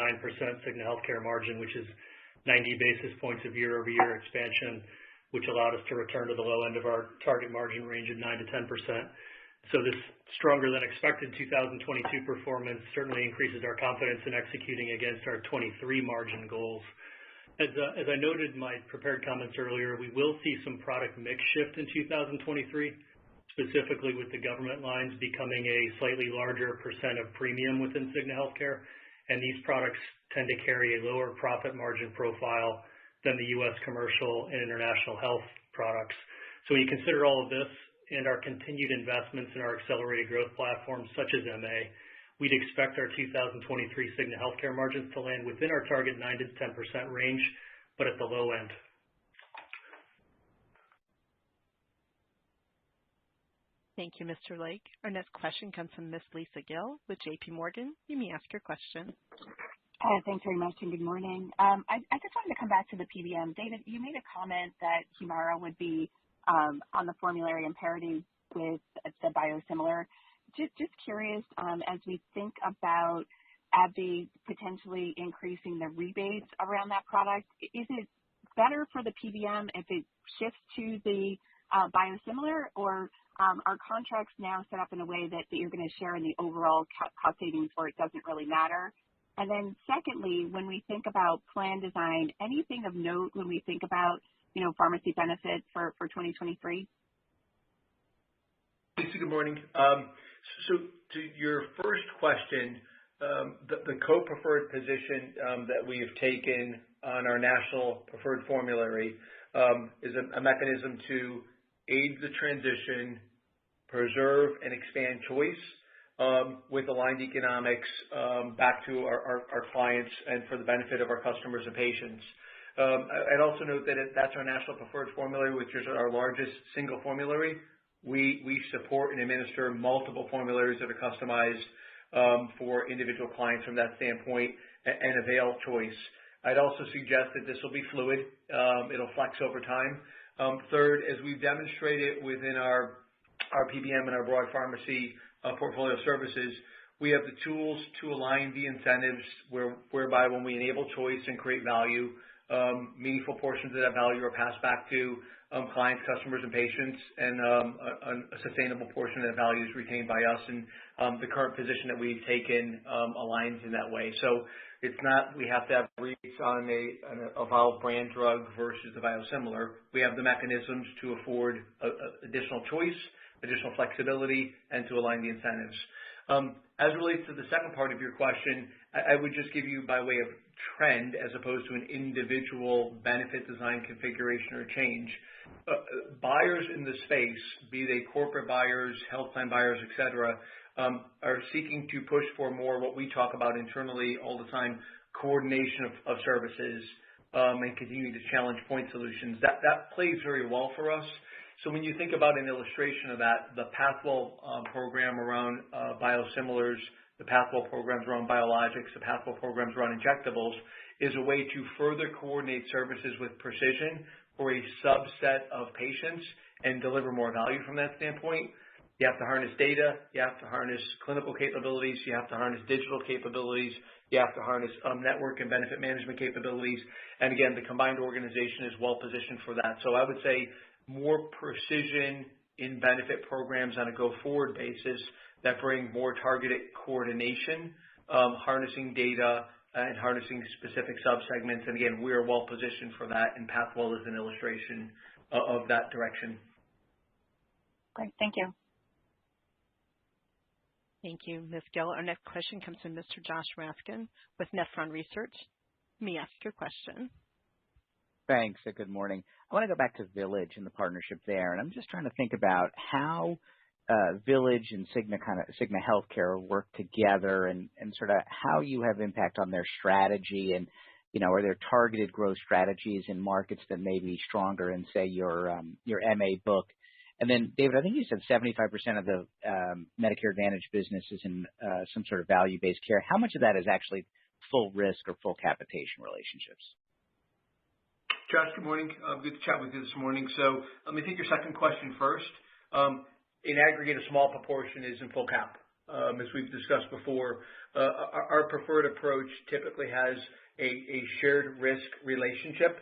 Cigna Healthcare margin, which is 90 basis points of year-over-year expansion, which allowed us to return to the low end of our target margin range of 9 to 10%. So this stronger than expected 2022 performance certainly increases our confidence in executing against our 23 margin goals. As I noted in my prepared comments earlier, we will see some product mix shift in 2023, specifically with the government lines becoming a slightly larger percent of premium within Cigna Healthcare, and these products tend to carry a lower profit margin profile than the U.S. commercial and international health products. So when you consider all of this and our continued investments in our accelerated growth platforms such as MA, we'd expect our 2023 Cigna Healthcare margins to land within our target 9 to 10% range, but at the low end. Thank you, Mr. Lake. Our next question comes from Ms. Lisa Gill with J.P. Morgan. You may ask your question. Thanks very much, and good morning. I just wanted to come back to the PBM. David, you made a comment that Humira would be on the formulary and parity with the biosimilar. Just curious, as we think about AbbVie potentially increasing the rebates around that product, is it better for the PBM if it shifts to the biosimilar, or are contracts now set up in a way that you're going to share in the overall cost savings where it doesn't really matter? And then secondly, when we think about plan design, anything of note when we think about, pharmacy benefits for 2023? Lisa, good morning. So to your first question, the co-preferred position that we have taken on our national preferred formulary is a mechanism to aid the transition, preserve and expand choice with aligned economics back to our clients and for the benefit of our customers and patients. I'd also note that that's our national preferred formulary, which is our largest single formulary. We support and administer multiple formularies that are customized for individual clients from that standpoint and avail choice. I'd also suggest that this will be fluid. It'll flex over time. Third, as we've demonstrated within our PBM and our broad pharmacy portfolio of services, we have the tools to align the incentives whereby when we enable choice and create value, meaningful portions of that value are passed back to clients, customers, and patients, and a sustainable portion of that value is retained by us. And the current position that we've taken aligns in that way. So it's not we have to have rates on an evolved brand drug versus the biosimilar. We have the mechanisms to afford additional choice, additional flexibility, and to align the incentives. As it relates to the second part of your question, I would just give you by way of trend as opposed to an individual benefit design configuration or change. Buyers in the space, be they corporate buyers, health plan buyers, et cetera, are seeking to push for more what we talk about internally all the time, coordination of services and continuing to challenge point solutions. That plays very well for us. So when you think about an illustration of that, the Pathwell program around biosimilars, the Pathwell programs around biologics, the Pathwell programs around injectables is a way to further coordinate services with precision for a subset of patients and deliver more value from that standpoint. You have to harness data. You have to harness clinical capabilities. You have to harness digital capabilities. You have to harness network and benefit management capabilities. And again, the combined organization is well positioned for that. So I would say more precision in benefit programs on a go-forward basis that bring more targeted coordination, harnessing data, and harnessing specific subsegments. And again, we are well positioned for that, and Pathwell is an illustration of that direction. Great. Thank you. Thank you, Ms. Gill. Our next question comes from Mr. Josh Raskin with Nephron Research. You may ask your question. Thanks. Good morning. I want to go back to Village and the partnership there, and I'm just trying to think about how Village and Cigna Healthcare work together, and sort of how you have impact on their strategy, and are there targeted growth strategies in markets that may be stronger in, say, your MA book? And then, David, I think you said 75% of the Medicare Advantage business is in some sort of value-based care. How much of that is actually full risk or full capitation relationships? Josh, good morning. Good to chat with you this morning. So let me take your second question first. In aggregate, a small proportion is in full cap. As we've discussed before, our preferred approach typically has a shared risk relationship.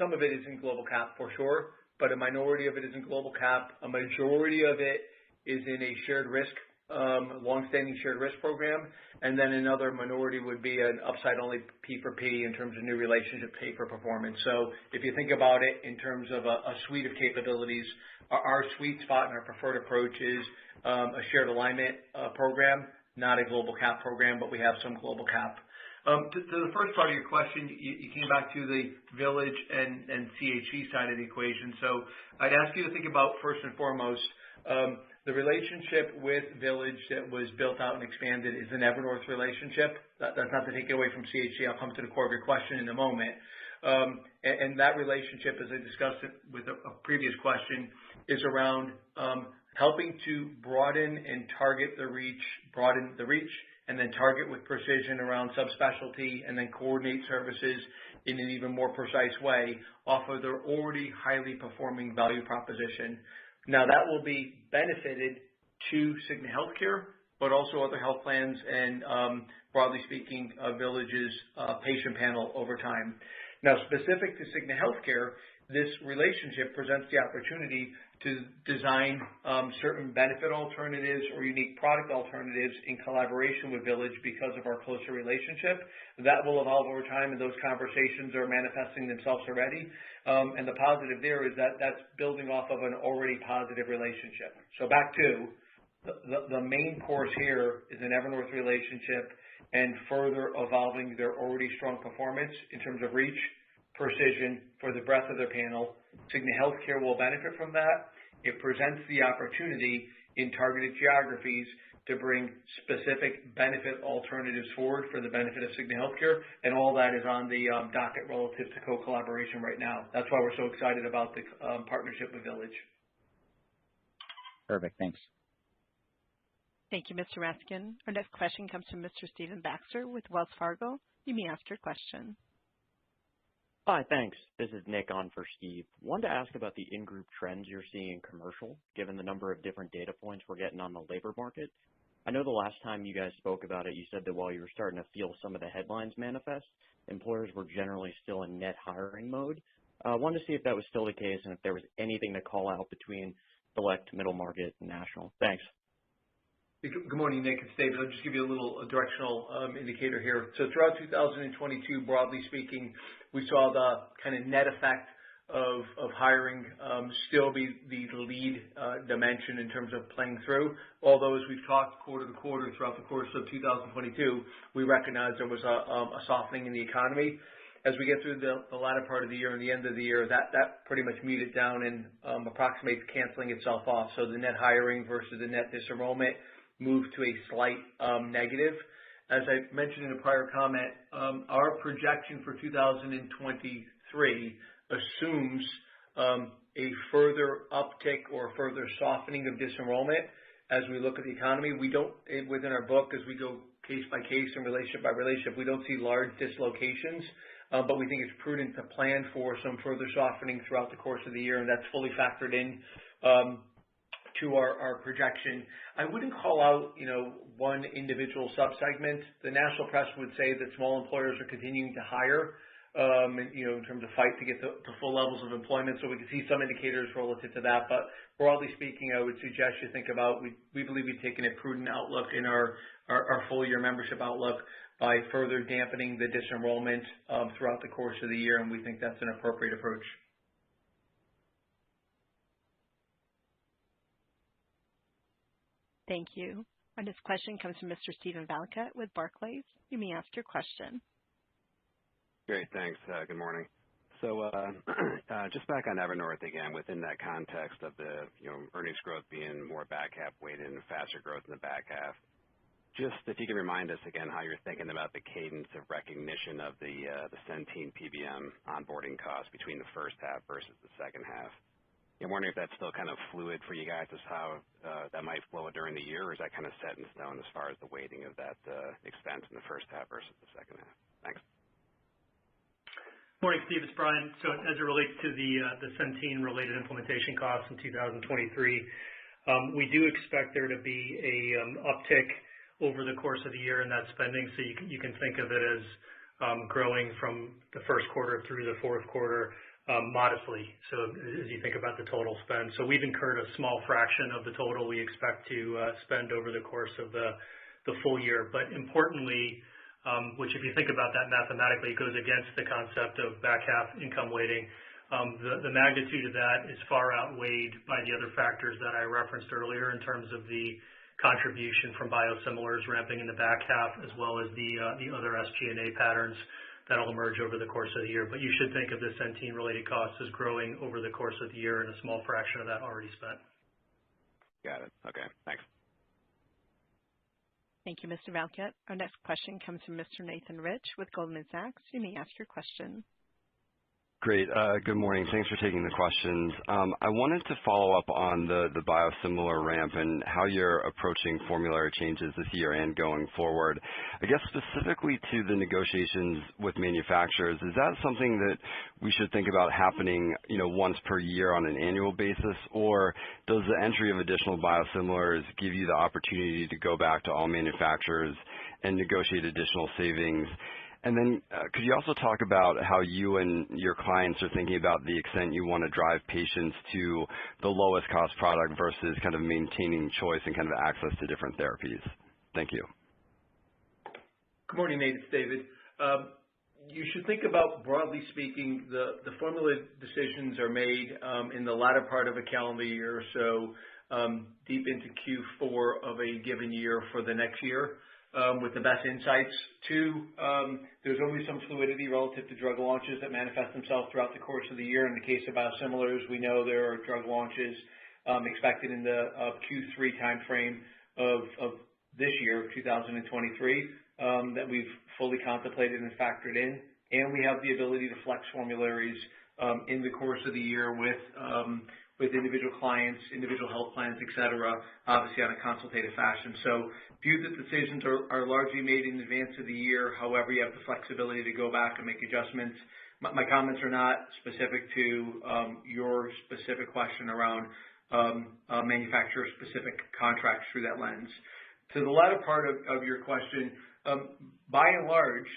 Some of it is in global cap for sure, but a minority of it is in global cap. A majority of it is in a shared risk longstanding shared risk program, and then another minority would be an upside-only P for P in terms of new relationship pay for performance. So if you think about it in terms of a suite of capabilities, our sweet spot and our preferred approach is a shared alignment program, not a global cap program, but we have some global cap. To the first part of your question, you came back to the Village and CHE side of the equation. So I'd ask you to think about, first and foremost, the relationship with Village that was built out and expanded is an Evernorth relationship. That's not to take away from CHE. I'll come to the core of your question in a moment. And that relationship, as I discussed it with a previous question, is around helping to broaden and target the reach, and then target with precision around subspecialty, and then coordinate services in an even more precise way off of their already highly performing value proposition. Now, that will be benefited to Cigna Healthcare, but also other health plans and, broadly speaking, Village's patient panel over time. Now, specific to Cigna Healthcare, this relationship presents the opportunity to design certain benefit alternatives or unique product alternatives in collaboration with Village because of our closer relationship. That will evolve over time, and those conversations are manifesting themselves already. And the positive there is that that's building off of an already positive relationship. So back to the main course here is an Evernorth relationship and further evolving their already strong performance in terms of reach, precision for the breadth of their panel. Cigna Healthcare will benefit from that. It presents the opportunity in targeted geographies to bring specific benefit alternatives forward for the benefit of Cigna Healthcare, and all that is on the docket relative to co-collaboration right now. That's why we're so excited about the partnership with Village. Perfect. Thanks. Thank you, Mr. Raskin. Our next question comes from Mr. Stephen Baxter with Wells Fargo. You may ask your question. Hi, thanks. This is Nick on for Steve. Wanted to ask about the in-group trends you're seeing in commercial, given the number of different data points we're getting on the labor market. I know the last time you guys spoke about it, you said that while you were starting to feel some of the headlines manifest, employers were generally still in net hiring mode. I wanted to see if that was still the case and if there was anything to call out between select, middle market, and national. Thanks. Good morning, Nick. It's David. I'll just give you a little directional indicator here. So throughout 2022, broadly speaking, we saw the kind of net effect of hiring still be the lead dimension in terms of playing through. Although, as we've talked quarter to quarter throughout the course of 2022, we recognize there was a softening in the economy. As we get through the latter part of the year and the end of the year, that pretty much muted down and approximates canceling itself off. So the net hiring versus the net disenrollment moved to a slight negative. As I mentioned in a prior comment, our projection for 2023 assumes a further uptick or further softening of disenrollment as we look at the economy. We don't, within our book, as we go case by case and relationship by relationship, we don't see large dislocations, but we think it's prudent to plan for some further softening throughout the course of the year, and that's fully factored in to our projection. I wouldn't call out, one individual subsegment. The national press would say that small employers are continuing to hire, in terms of fight to get to full levels of employment. So we can see some indicators relative to that. But broadly speaking, I would suggest you think about, we believe we've taken a prudent outlook in our full year membership outlook by further dampening the disenrollment throughout the course of the year, and we think that's an appropriate approach. Thank you. Our next question comes from Mr. Steven Valiquette with Barclays. You may ask your question. Great, thanks. Good morning. So just back on Evernorth again, within that context of the earnings growth being more back half weighted and faster growth in the back half, just if you can remind us again how you're thinking about the cadence of recognition of the Centene PBM onboarding costs between the first half versus the second half. I'm wondering if that's still kind of fluid for you guys as how that might flow during the year, or is that kind of set in stone as far as the weighting of that expense in the first half versus the second half? Thanks. Morning, Steve. It's Brian. So as it relates to the Centene-related implementation costs in 2023, we do expect there to be a uptick over the course of the year in that spending. So you can think of it as growing from the first quarter through the fourth quarter modestly. So as you think about the total spend. So we've incurred a small fraction of the total we expect to spend over the course of the full year. But importantly, which if you think about that mathematically, it goes against the concept of back half income weighting. The magnitude of that is far outweighed by the other factors that I referenced earlier in terms of the contribution from biosimilars ramping in the back half, as well as the other SG&A patterns that'll emerge over the course of the year. But you should think of the Centene-related costs as growing over the course of the year and a small fraction of that already spent. Got it. Okay, thanks. Thank you, Mr. Valquette. Our next question comes from Mr. Nathan Rich with Goldman Sachs. You may ask your question. Great. Good morning. Thanks for taking the questions. I wanted to follow up on the biosimilar ramp and how you're approaching formulary changes this year and going forward. I guess specifically to the negotiations with manufacturers, is that something that we should think about happening, once per year on an annual basis, or does the entry of additional biosimilars give you the opportunity to go back to all manufacturers and negotiate additional savings? And then could you also talk about how you and your clients are thinking about the extent you want to drive patients to the lowest cost product versus kind of maintaining choice and kind of access to different therapies? Thank you. Good morning, Nate. It's David. You should think about, broadly speaking, the formula decisions are made in the latter part of a calendar year, so deep into Q4 of a given year for the next year. With the best insights. Two, there's always some fluidity relative to drug launches that manifest themselves throughout the course of the year. In the case of biosimilars, we know there are drug launches expected in the Q3 timeframe of this year, 2023, that we've fully contemplated and factored in. And we have the ability to flex formularies in the course of the year with individual clients, individual health plans, et cetera, obviously on a consultative fashion. So view that decisions are largely made in advance of the year. However, you have the flexibility to go back and make adjustments. My comments are not specific to your specific question around manufacturer-specific contracts through that lens. To the latter part of your question, by and large,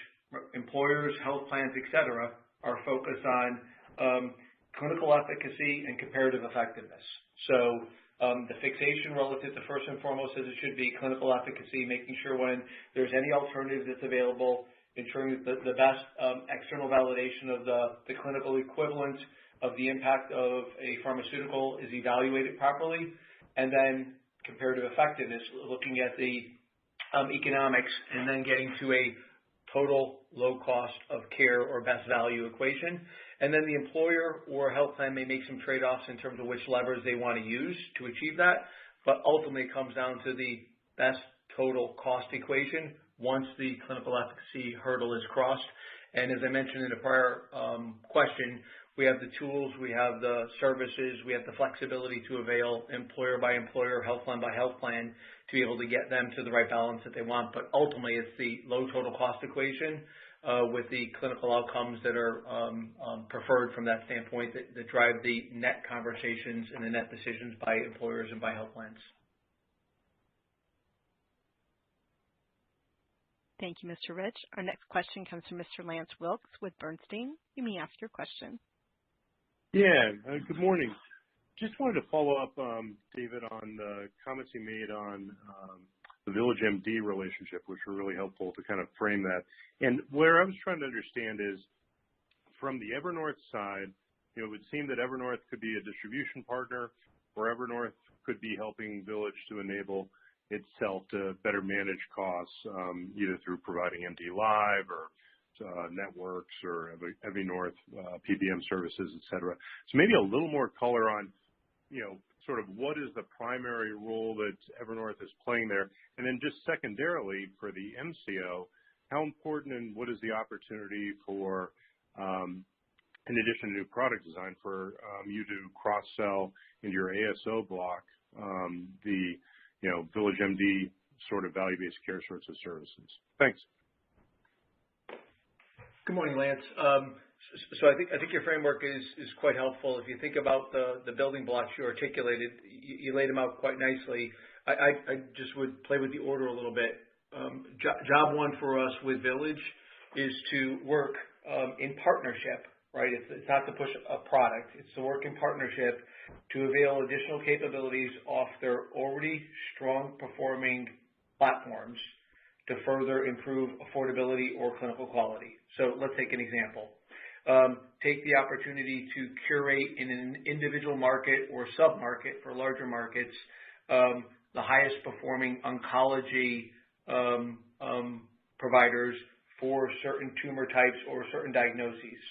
employers, health plans, et cetera, are focused on clinical efficacy and comparative effectiveness. So the fixation relative to first and foremost, as it should be, clinical efficacy, making sure when there's any alternative that's available, ensuring that the best external validation of the clinical equivalent of the impact of a pharmaceutical is evaluated properly, and then comparative effectiveness, looking at the economics, and then getting to a total low cost of care or best value equation. And then the employer or health plan may make some trade-offs in terms of which levers they want to use to achieve that, but ultimately it comes down to the best total cost equation once the clinical efficacy hurdle is crossed. And as I mentioned in a prior question, we have the tools, we have the services, we have the flexibility to avail employer by employer, health plan by health plan to be able to get them to the right balance that they want. But ultimately, it's the low total cost equation with the clinical outcomes that are preferred from that standpoint that drive the net conversations and the net decisions by employers and by health plans. Thank you, Mr. Rich. Our next question comes from Mr. Lance Wilkes with Bernstein. You may ask your question. Yeah, good morning. Just wanted to follow up, David, on the comments you made on the VillageMD relationship, which were really helpful to kind of frame that. And where I was trying to understand is, from the Evernorth side, it would seem that Evernorth could be a distribution partner, or Evernorth could be helping Village to enable itself to better manage costs, either through providing MD Live or networks or Evernorth PBM services, et cetera. So maybe a little more color on, sort of what is the primary role that Evernorth is playing there? And then just secondarily for the MCO, how important and what is the opportunity for, in addition to new product design, for you to cross-sell into your ASO block the VillageMD sort of value-based care sorts of services? Thanks. Good morning, Lance. So I think your framework is quite helpful. If you think about the building blocks you articulated, you laid them out quite nicely. I just would play with the order a little bit. Job one for us with Village is to work in partnership right? It's not to push a product. It's to work in partnership to avail additional capabilities off their already strong performing platforms to further improve affordability or clinical quality. So let's take an example. Take the opportunity to curate in an individual market or sub-market for larger markets the highest performing oncology providers for certain tumor types or certain diagnoses.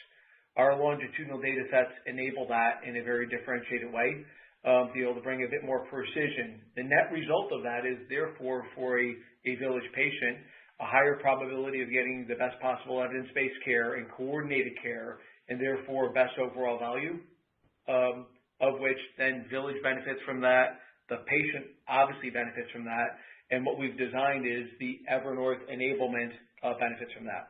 Our longitudinal data sets enable that in a very differentiated way, to be able to bring a bit more precision. The net result of that is therefore for a Village patient, a higher probability of getting the best possible evidence-based care and coordinated care, and therefore best overall value, of which then Village benefits from that. The patient obviously benefits from that. And what we've designed is the Evernorth enablement benefits from that.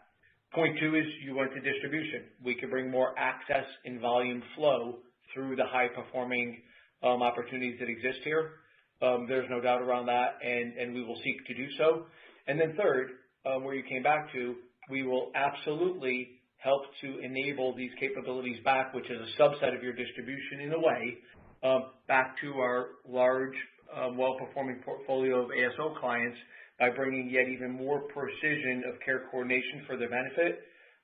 Point two is you went to distribution. We can bring more access and volume flow through the high-performing opportunities that exist here. There's no doubt around that, and we will seek to do so. And then third, where you came back to, we will absolutely help to enable these capabilities back, which is a subset of your distribution in a way, back to our large, well-performing portfolio of ASO clients by bringing yet even more precision of care coordination for their benefit.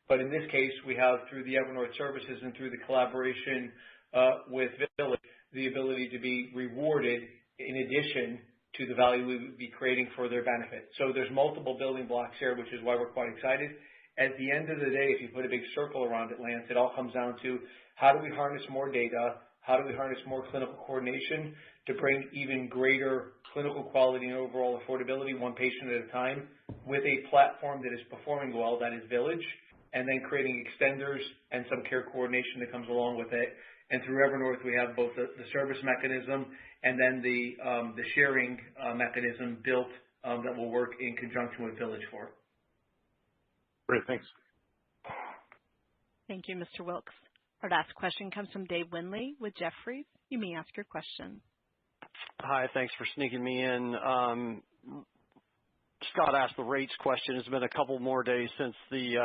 But in this case, we have, through the Evernorth services and through the collaboration with Village, the ability to be rewarded in addition to the value we would be creating for their benefit. So there's multiple building blocks here, which is why we're quite excited. At the end of the day, if you put a big circle around it, Lance, it all comes down to how do we harness more data, how do we harness more clinical coordination to bring even greater clinical quality and overall affordability, one patient at a time, with a platform that is performing well, that is Village, and then creating extenders and some care coordination that comes along with it. And through Evernorth, we have both the service mechanism and then the sharing mechanism built that will work in conjunction with Village for. Great, thanks. Thank you, Mr. Wilkes. Our last question comes from Dave Windley with Jefferies. You may ask your question. Hi, thanks for sneaking me in. Scott asked the rates question. It's been a couple more days since the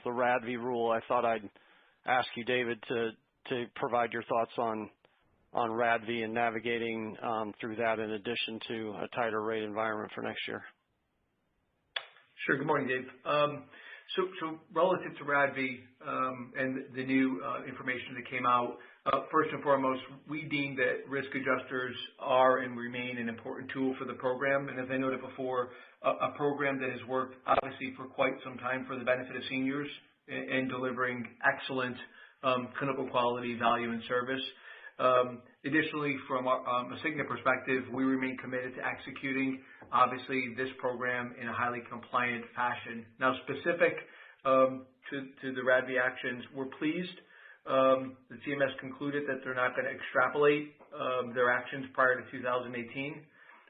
RADV rule. I thought I'd ask you, David, to provide your thoughts on RADV and navigating through that in addition to a tighter rate environment for next year. Sure. Good morning, Dave. So relative to RADV and the new information that came out, first and foremost, we deem that risk adjusters are and remain an important tool for the program. And as I noted before, a program that has worked obviously for quite some time for the benefit of seniors and delivering excellent clinical quality, value, and service. Additionally, from a Cigna perspective, we remain committed to executing, obviously, this program in a highly compliant fashion. Now, specific to the RADV actions, we're pleased that CMS concluded that they're not going to extrapolate their actions prior to 2018.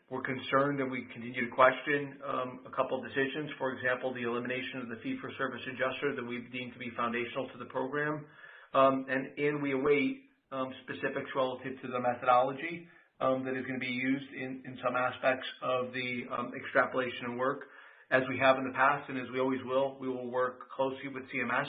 We're concerned and we continue to question a couple of decisions. For example, the elimination of the fee-for-service adjuster that we've deemed to be foundational to the program. And we await specifics relative to the methodology that is going to be used in some aspects of the extrapolation and work. As we have in the past and as we always will, we will work closely with CMS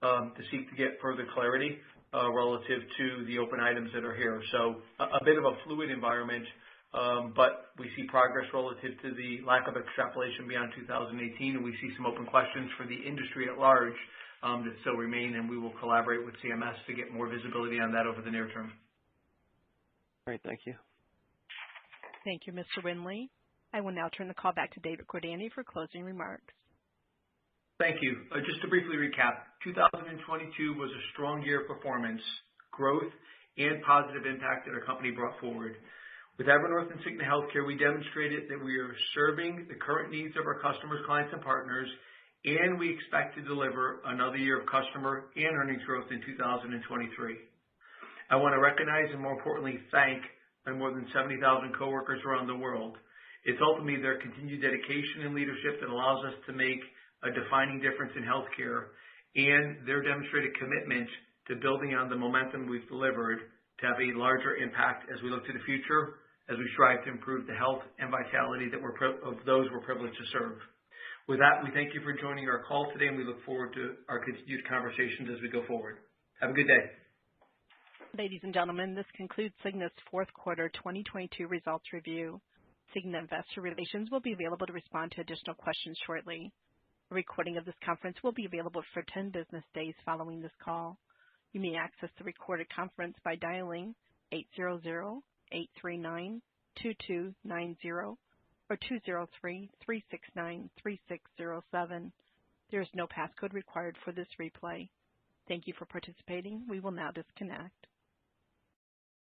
to seek to get further clarity relative to the open items that are here. So a bit of a fluid environment, but we see progress relative to the lack of extrapolation beyond 2018, and we see some open questions for the industry at large that still remain, and we will collaborate with CMS to get more visibility on that over the near term. Great, thank you. Thank you, Mr. Windley. I will now turn the call back to David Cordani for closing remarks. Thank you. Just to briefly recap, 2022 was a strong year of performance, growth, and positive impact that our company brought forward. With Evernorth and Cigna Healthcare, we demonstrated that we are serving the current needs of our customers, clients, and partners, and we expect to deliver another year of customer and earnings growth in 2023. I want to recognize and, more importantly, thank my more than 70,000 coworkers around the world. It's ultimately their continued dedication and leadership that allows us to make a defining difference in healthcare, and their demonstrated commitment to building on the momentum we've delivered to have a larger impact as we look to the future, as we strive to improve the health and vitality that of those we're privileged to serve. With that, we thank you for joining our call today, and we look forward to our continued conversations as we go forward. Have a good day. Ladies and gentlemen, this concludes Cigna's fourth quarter 2022 results review. Cigna Investor Relations will be available to respond to additional questions shortly. A recording of this conference will be available for 10 business days following this call. You may access the recorded conference by dialing 800-839-2290 or 203-369-3607. There is no passcode required for this replay. Thank you for participating. We will now disconnect.